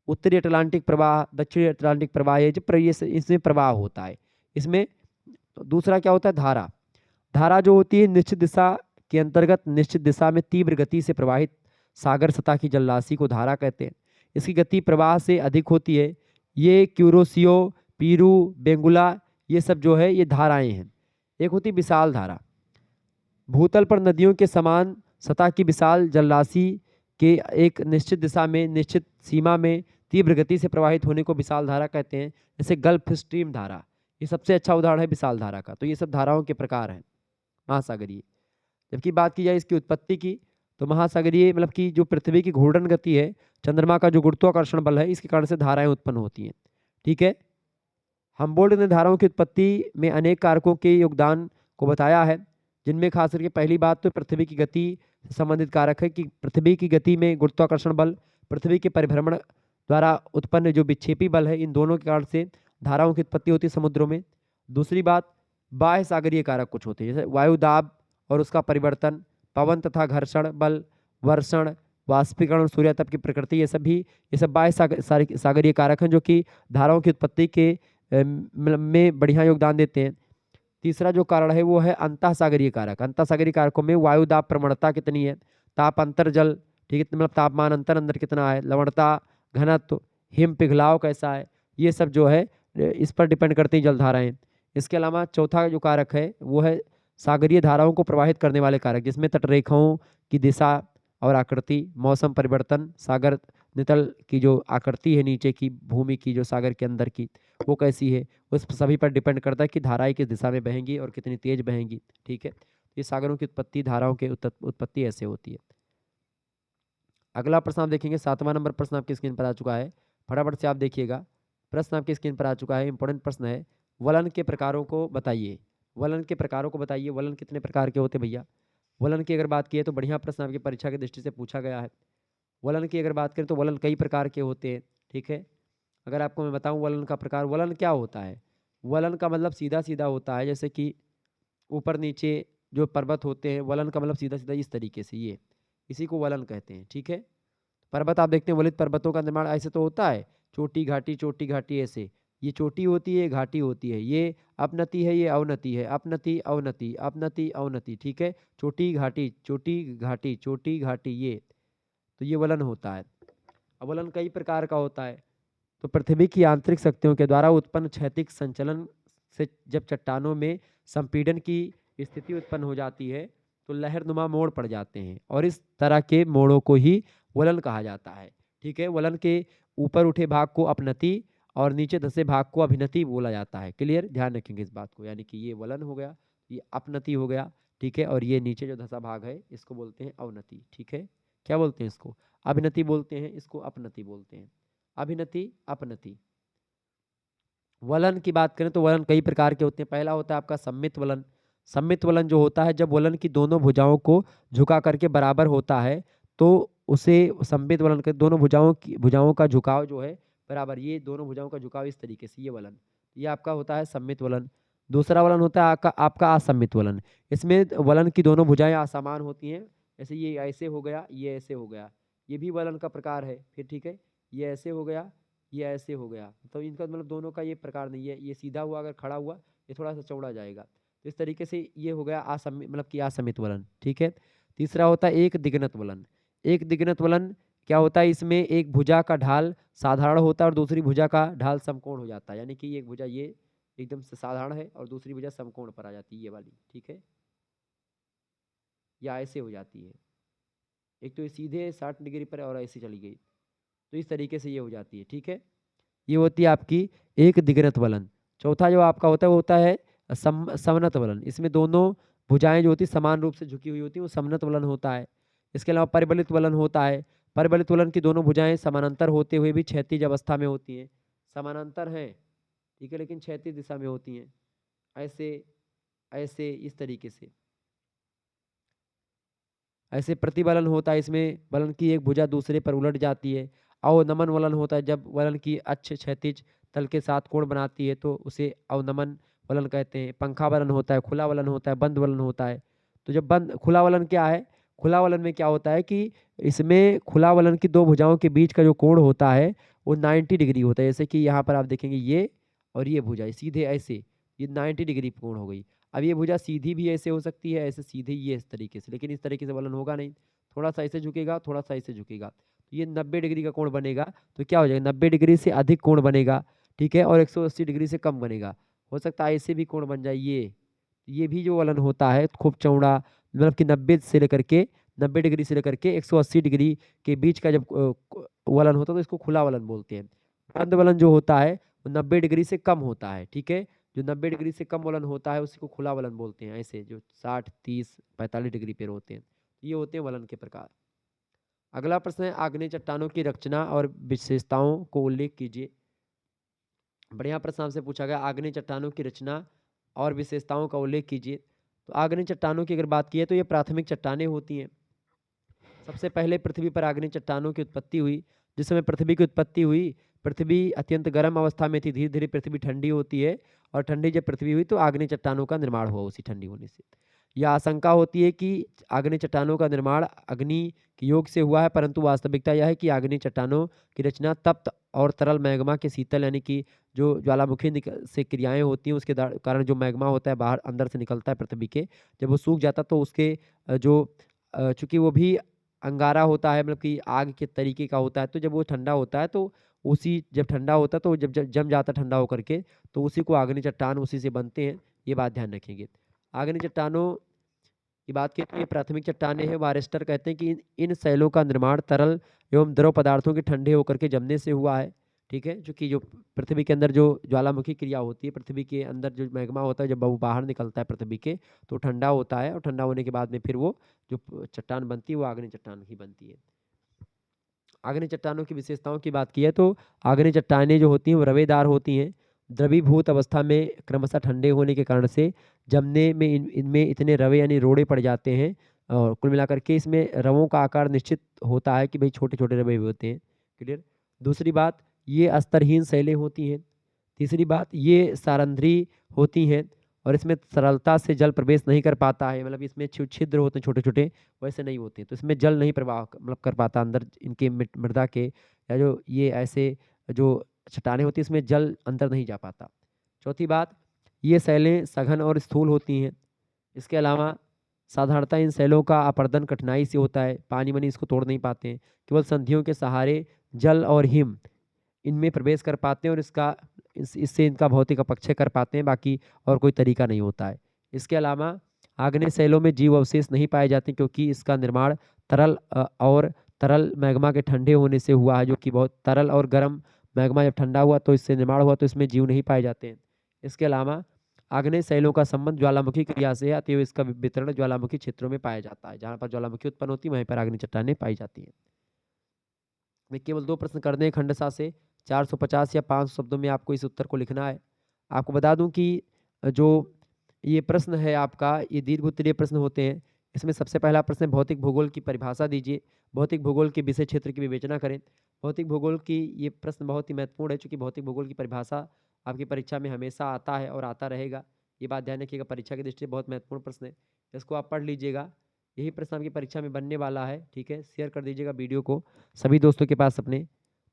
उत्तरी अटलांटिक प्रवाह, दक्षिणी अटलांटिक प्रवाह, ये जब इसमें प्रवाह होता है। इसमें दूसरा क्या होता है धारा। धारा जो होती है निश्चित दिशा के अंतर्गत निश्चित दिशा में तीव्र गति से प्रवाहित सागर सतह की जलराशि को धारा कहते हैं। इसकी गति प्रवाह से अधिक होती है। ये क्यूरोसियो, पीरू, बेंगुला, ये सब जो है ये धाराएं हैं। एक होती विशाल धारा। भूतल पर नदियों के समान सतह की विशाल जलराशि के एक निश्चित दिशा में निश्चित सीमा में तीव्र गति से प्रवाहित होने को विशाल धारा कहते हैं। जैसे गल्फ स्ट्रीम धारा, ये सबसे अच्छा उदाहरण है विशाल धारा का। तो ये सब धाराओं के प्रकार हैं महासागरीय। जबकि बात की जाए इसकी उत्पत्ति की तो महासागरीय मतलब कि जो पृथ्वी की घूर्णन गति है, चंद्रमा का जो गुरुत्वाकर्षण बल है, इसके कारण से धाराएं उत्पन्न होती हैं। ठीक है। हमबोल्ट ने धाराओं की उत्पत्ति में अनेक कारकों के योगदान को बताया है, जिनमें खास करके पहली बात तो पृथ्वी की गति से संबंधित कारक है कि पृथ्वी की गति में गुरुत्वाकर्षण बल, पृथ्वी के परिभ्रमण द्वारा उत्पन्न जो विक्षेपी बल है, इन दोनों के कारण से धाराओं की उत्पत्ति होती है समुद्रों में। दूसरी बात बाह्य सागरीय कारक कुछ होते हैं, जैसे वायु दाब और उसका परिवर्तन, पवन तथा घर्षण बल, वर्षण, वाष्पीकरण और सूर्यातप की प्रकृति, ये सब बाह्य सागरीय कारक हैं जो कि धाराओं की उत्पत्ति के में बढ़िया योगदान देते हैं। तीसरा जो कारण है वो है अंतःसागरीय कारक। अंतःसागरीय कारकों में वायु दाब प्रवणता कितनी है, ताप अंतर जल, ठीक है, मतलब तापमान अंतर अंदर कितना है, लवणता, घनत्व, हिम पिघलाव कैसा है, ये सब जो है इस पर डिपेंड करती हैं जलधाराएं। इसके अलावा चौथा जो कारक है वो है सागरीय धाराओं को प्रवाहित करने वाले कारक, जिसमें तटरेखाओं की दिशा और आकृति, मौसम परिवर्तन, सागर नितल की जो आकृति है नीचे की भूमि की, जो सागर के अंदर की वो कैसी है, उस सभी पर डिपेंड करता है कि धाराएं किस दिशा में बहेंगी और कितनी तेज बहेंगी। ठीक है। ये सागरों की उत्पत्ति, धाराओं की उत्पत्ति ऐसे होती है। अगला प्रश्न आप देखेंगे, 7वां नंबर प्रश्न आपकी स्क्रीन पर आ चुका है। फटाफट से आप देखिएगा, प्रश्न आपकी स्क्रीन पर आ चुका है। इंपॉर्टेंट प्रश्न है, वलन के प्रकारों को बताइए। वलन के प्रकारों को बताइए। वलन कितने प्रकार के होते भैया? वलन की अगर बात की तो बढ़िया प्रश्न आपकी परीक्षा की दृष्टि से पूछा गया है। वलन की अगर बात करें तो वलन कई प्रकार के होते हैं। ठीक है। अगर आपको मैं बताऊं वलन का प्रकार, वलन क्या होता है? वलन का मतलब सीधा सीधा होता है, जैसे कि ऊपर नीचे जो पर्वत होते हैं, वलन का मतलब सीधा सीधा इस तरीके से, ये इसी को वलन कहते हैं। ठीक है। पर्वत आप देखते हैं, वलित पर्वतों का निर्माण ऐसे तो होता है, चोटी घाटी ऐसे। ये चोटी होती है, घाटी होती है, ये अपनति है, ये अवनति है, अपनति अवनति, अपनति अवनति। ठीक है। चोटी घाटी, चोटी घाटी, चोटी घाटी, ये तो ये वलन होता है। अब वलन कई प्रकार का होता है। तो पृथ्वी की आंतरिक शक्तियों के द्वारा उत्पन्न क्षैतिज संचलन से जब चट्टानों में संपीड़न की स्थिति उत्पन्न हो जाती है तो लहरनुमा मोड़ पड़ जाते हैं, और इस तरह के मोड़ों को ही वलन कहा जाता है। ठीक है। वलन के ऊपर उठे भाग को अपनति और नीचे धंसे भाग को अभिनति बोला जाता है। क्लियर, ध्यान रखेंगे इस बात को। यानी कि ये वलन हो गया, ये अपनति हो गया। ठीक है। और ये नीचे जो धंसा भाग है इसको बोलते हैं अवनति। ठीक है। क्या बोलते हैं इसको? अभिनति बोलते हैं, इसको अपनति बोलते हैं। अभिनति, अपनति। वलन की बात करें तो वलन कई प्रकार के होते हैं। पहला होता है आपका सम्मित वलन। सम्मित वलन जो होता है जब वलन की दोनों भुजाओं को झुका करके बराबर होता है तो उसे सम्मित वलन के दोनों भुजाओं का झुकाव जो है बराबर, ये दोनों भुजाओं का झुकाव इस तरीके से, ये वलन, ये आपका होता है सम्मित वलन। दूसरा वलन होता है आपका असम्मित वलन। इसमें वलन की दोनों भुजाएं असमान होती हैं, जैसे ये ऐसे हो गया, ये ऐसे हो गया, ये भी वलन का प्रकार है। फिर ठीक है, ये ऐसे हो गया, ये ऐसे हो गया, तो इनका मतलब दोनों का ये प्रकार नहीं है। ये सीधा हुआ, अगर खड़ा हुआ ये थोड़ा सा चौड़ा जाएगा, तो इस तरीके से ये हो गया असमित, मतलब कि असमित वलन। ठीक है। तीसरा होता है एक दिग्नत वलन। एक दिग्नत वलन क्या होता है? इसमें एक भुजा का ढाल साधारण होता है और दूसरी भुजा का ढाल समकोण हो जाता है। यानी कि एक भुजा ये एकदम से साधारण है और दूसरी भुजा समकोण पर आ जाती है, ये वाली। ठीक है। या ऐसे हो जाती है, एक तो ये सीधे 60 डिग्री पर और ऐसे चली गई, तो इस तरीके से ये हो जाती है। ठीक है। ये होती है आपकी एक दिग्नत वलन। चौथा जो आपका होता है वो होता है समनत वलन। इसमें दोनों भुजाएं जो होती समान रूप से झुकी हुई होती है, वो समनत वलन होता है। इसके अलावा परिबलित वलन होता है। परिबलित वलन की दोनों भुजाएं समानांतर होते हुए भी क्षैतिज अवस्था में होती हैं। समानांतर हैं, ठीक है, लेकिन क्षैतिज दिशा में होती हैं, ऐसे ऐसे इस तरीके से। ऐसे प्रतिवलन होता है, इसमें वलन की एक भुजा दूसरे पर उलट जाती है। अवनमन वलन होता है, जब वलन की अक्ष क्षैतिज तल के साथ कोण बनाती है तो उसे अवनमन वलन कहते हैं। पंखा वलन होता है, खुला वलन होता है, बंद वलन होता है। तो जब बंद खुला वलन क्या है, खुला वलन में क्या होता है कि इसमें खुला वलन की दो भुजाओं के बीच का जो कोण होता है वो 90 डिग्री होता है। जैसे कि यहाँ पर आप देखेंगे ये और ये भुजा सीधे ऐसे, ये 90 डिग्री कोण हो गई। अब ये भुजा सीधी भी ऐसे हो सकती है, ऐसे सीधे ये इस तरीके से, लेकिन इस तरीके से वलन होगा नहीं, थोड़ा सा ऐसे झुकेगा, थोड़ा सा ऐसे झुकेगा, तो ये 90 डिग्री का कोण बनेगा। तो क्या हो जाएगा, 90 डिग्री से अधिक कोण बनेगा, ठीक है, और 180 डिग्री से कम बनेगा। हो सकता है ऐसे भी कोण बन जाए, ये भी जो वलन होता है खूब चौड़ा, मतलब कि 90 डिग्री से लेकर के 180 डिग्री के बीच का जब वलन होता है तो इसको खुला वलन बोलते हैं। बंद वलन जो होता है वो 90 डिग्री से कम होता है, ठीक है, जो 90 डिग्री से कम वलन होता है उसी को खुला वलन बोलते हैं। ऐसे जो 60, 30, 45 डिग्री पे होते हैं, ये होते हैं वलन के प्रकार। अगला प्रश्न है, आग्नेय चट्टानों की रचना और विशेषताओं को उल्लेख कीजिए। बढ़िया प्रश्न आपसे पूछा गया, आग्नेय चट्टानों की रचना और विशेषताओं का उल्लेख कीजिए। तो आग्नेय चट्टानों की अगर बात की है तो ये प्राथमिक चट्टानें होती हैं। सबसे पहले पृथ्वी पर आग्नेय चट्टानों की उत्पत्ति हुई। जिस समय पृथ्वी की उत्पत्ति हुई, पृथ्वी अत्यंत गर्म अवस्था में थी, धीरे धीरे पृथ्वी ठंडी होती है, और ठंडी जब पृथ्वी हुई तो आग्नेय चट्टानों का निर्माण हुआ उसी ठंडी होने से। यह आशंका होती है कि आग्नेय चट्टानों का निर्माण अग्नि के योग से हुआ है, परंतु वास्तविकता यह है कि आग्नेय चट्टानों की रचना तप्त और तरल मैग्मा के शीतल, यानी कि जो ज्वालामुखी से क्रियाएं होती हैं उसके कारण जो मैग्मा होता है बाहर अंदर से निकलता है पृथ्वी के, जब वो सूख जाता तो उसके चूंकि वो भी अंगारा होता है, मतलब कि आग के तरीके का होता है, तो जब वो ठंडा होता है तो जब ठंडा होता है तो जब जम जाता है ठंडा होकर के, तो उसी को आग्नेय चट्टान उसी से बनते हैं। ये बात ध्यान रखेंगे। आग्नेय चट्टानों की बात की तो ये प्राथमिक चट्टानें हैं। वारेस्टर कहते हैं कि इन शैलों का निर्माण तरल एवं द्रव पदार्थों के ठंडे होकर के जमने से हुआ है, ठीक है, क्योंकि जो पृथ्वी के अंदर जो ज्वालामुखी क्रिया होती है, पृथ्वी के अंदर जो मैग्मा होता है जब वो बाहर निकलता है पृथ्वी के, तो ठंडा होता है, और ठंडा होने के बाद में फिर वो जो चट्टान बनती है वो आग्नेय चट्टान ही बनती है। आग्नेय चट्टानों की विशेषताओं की बात की है तो आग्नेय चट्टानें जो होती हैं वो रवेदार होती हैं। द्रवीभूत अवस्था में क्रमशः ठंडे होने के कारण से जमने में इनमें इतने रवे यानी रोड़े पड़ जाते हैं, और कुल मिलाकर के इसमें रवों का आकार निश्चित होता है कि भाई छोटे छोटे रवे भी होते हैं। क्लियर। दूसरी बात, ये अस्तरहीन शैलें होती हैं। तीसरी बात, ये सारंध्री होती हैं, और इसमें सरलता से जल प्रवेश नहीं कर पाता है, मतलब इसमें छिद्र होते हैं छोटे छोटे, वैसे नहीं होते हैं, तो इसमें जल नहीं प्रवाह मतलब कर पाता अंदर इनके मृदा के, या जो ये ऐसे जो चट्टानें होती हैं इसमें जल अंदर नहीं जा पाता। चौथी बात, ये शैलें सघन और स्थूल होती हैं। इसके अलावा साधारणतः इन शैलों का अपर्दन कठिनाई से होता है, पानी मनी इसको तोड़ नहीं पाते हैं, केवल संधियों के सहारे जल और हिम इनमें प्रवेश कर पाते हैं, और इससे इनका भौतिक अपक्षय कर पाते हैं, बाकी और कोई तरीका नहीं होता है। इसके अलावा आग्नेय शैलों में जीव अवशेष नहीं पाए जाते, क्योंकि इसका निर्माण तरल मैग्मा के ठंडे होने से हुआ है, जो कि बहुत तरल और गर्म मैग्मा जब ठंडा हुआ तो इससे निर्माण हुआ, तो इसमें जीव नहीं पाए जाते हैं। इसके अलावा आग्नेय शैलों का संबंध ज्वालामुखी क्रिया से है, अतएव इसका वितरण ज्वालामुखी क्षेत्रों में पाया जाता है। जहाँ पर ज्वालामुखी उत्पन्न होती है वहीं पर आग्नेय चट्टानें पाई जाती हैं। मैं केवल 2 प्रश्न कर दें खंडसा से, 450 या 500 शब्दों में आपको इस उत्तर को लिखना है। आपको बता दूं कि जो ये प्रश्न है आपका, ये दीर्घ उत्तरीय प्रश्न होते हैं। इसमें सबसे पहला प्रश्न है, भौतिक भूगोल की परिभाषा दीजिए। भौतिक भूगोल के विषय क्षेत्र की विवेचना करें। भौतिक भूगोल की ये प्रश्न बहुत ही महत्वपूर्ण है, चूँकि भौतिक भूगोल की परिभाषा आपकी परीक्षा में हमेशा आता है और आता रहेगा। ये बात ध्यान रखिएगा, परीक्षा की दृष्टि से बहुत महत्वपूर्ण प्रश्न है। इसको आप पढ़ लीजिएगा, यही प्रश्न आपकी परीक्षा में बनने वाला है, ठीक है। शेयर कर दीजिएगा वीडियो को सभी दोस्तों के पास अपने।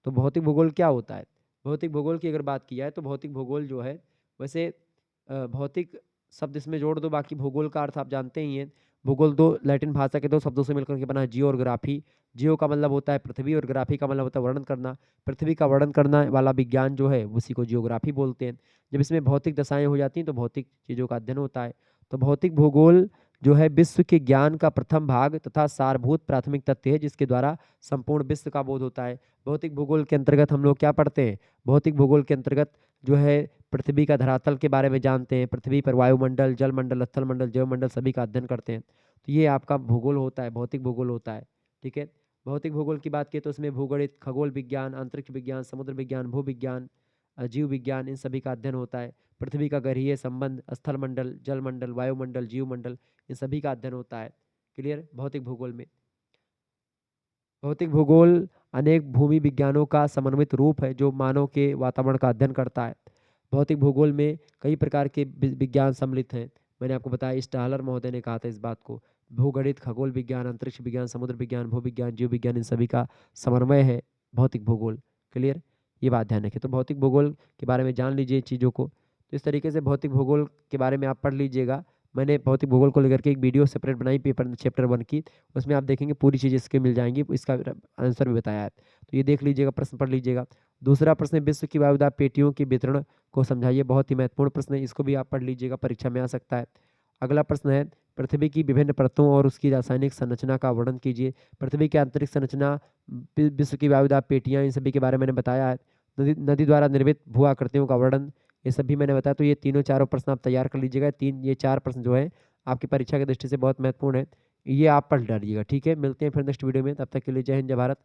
तो भौतिक भूगोल क्या होता है? भौतिक भूगोल की अगर बात की जाए तो भौतिक भूगोल जो है, वैसे भौतिक शब्द इसमें जोड़ दो, बाकी भूगोल का अर्थ आप जानते ही हैं। भूगोल दो लैटिन भाषा के दो शब्दों से मिलकर के बना है, जियो और ग्राफी। जियो का मतलब होता है पृथ्वी, और ग्राफी का मतलब होता है वर्णन करना। पृथ्वी का वर्णन करना वाला विज्ञान जो है उसी को जियोग्राफी बोलते हैं। जब इसमें भौतिक दशाएं हो जाती हैं तो भौतिक चीज़ों का अध्ययन होता है। तो भौतिक भूगोल जो है विश्व के ज्ञान का प्रथम भाग तथा सारभूत प्राथमिक तथ्य है, जिसके द्वारा संपूर्ण विश्व का बोध होता है। भौतिक भूगोल के अंतर्गत हम लोग क्या पढ़ते हैं? भौतिक भूगोल के अंतर्गत जो है पृथ्वी का धरातल के बारे में जानते हैं, पृथ्वी पर वायुमंडल, जलमंडल, स्थलमंडल, जैवमंडल सभी का अध्ययन करते हैं। तो ये आपका भूगोल होता है, भौतिक भूगोल होता है, ठीक है। भौतिक भूगोल की बात करें तो उसमें भूगोलित, खगोल विज्ञान, अंतरिक्ष विज्ञान, समुद्र विज्ञान, भू विज्ञान, जीव विज्ञान, इन सभी का अध्ययन होता है। पृथ्वी का गहरीय संबंध, स्थल मंडल, जल मंडल, वायुमंडल, जीव मंडल, इन सभी का अध्ययन होता है। क्लियर? भौतिक भूगोल में। भौतिक भूगोल अनेक भूमि विज्ञानों का समन्वित रूप है जो मानव के वातावरण का अध्ययन करता है। भौतिक भूगोल में कई प्रकार के विज्ञान सम्मिलित हैं। मैंने आपको बताया, स्टाहलर महोदय ने कहा था इस बात को। भूगणित, खगोल विज्ञान, अंतरिक्ष विज्ञान, समुद्र विज्ञान, भू विज्ञान, जीव विज्ञान, इन सभी का समन्वय है भौतिक भूगोल। क्लियर? ये बात ध्यान रखें। तो भौतिक भूगोल के बारे में जान लीजिए चीज़ों को। तो इस तरीके से भौतिक भूगोल के बारे में आप पढ़ लीजिएगा। मैंने भौतिक भूगोल को लेकर के एक वीडियो सेपरेट बनाई पेपर चैप्टर 1 की। उसमें आप देखेंगे पूरी चीज़ इसके मिल जाएँगी, इसका आंसर भी बताया है। तो ये देख लीजिएगा, प्रश्न पढ़ लीजिएगा। दूसरा प्रश्न है, विश्व की वायुदाब पेटियों के वितरण को समझाइए। बहुत ही महत्वपूर्ण प्रश्न है, इसको भी आप पढ़ लीजिएगा, परीक्षा में आ सकता है। अगला प्रश्न है, पृथ्वी की विभिन्न परतों और उसकी रासायनिक संरचना का वर्णन कीजिए। पृथ्वी की आंतरिक संरचना, विश्व की वायुदाब पेटियाँ, इन सभी के बारे में मैंने बताया है। नदी नदी द्वारा निर्मित भू आकृतियों का वर्णन, ये सब भी मैंने बताया। तो ये तीनों चारों प्रश्न आप तैयार कर लीजिएगा। ये 4 प्रश्न जो है आपकी परीक्षा की दृष्टि से बहुत महत्वपूर्ण है। ये आप पढ़ डालिएगा, ठीक है? मिलते हैं फिर नेक्स्ट वीडियो में, तब तक के लिए जय हिंद, जय भारत।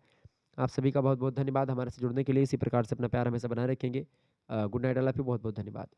आप सभी का बहुत-बहुत धन्यवाद हमारे से जुड़ने के लिए। इसी प्रकार से अपना प्यार हमेशा बनाए रखेंगे। Good night, all of you. बहुत-बहुत धन्यवाद।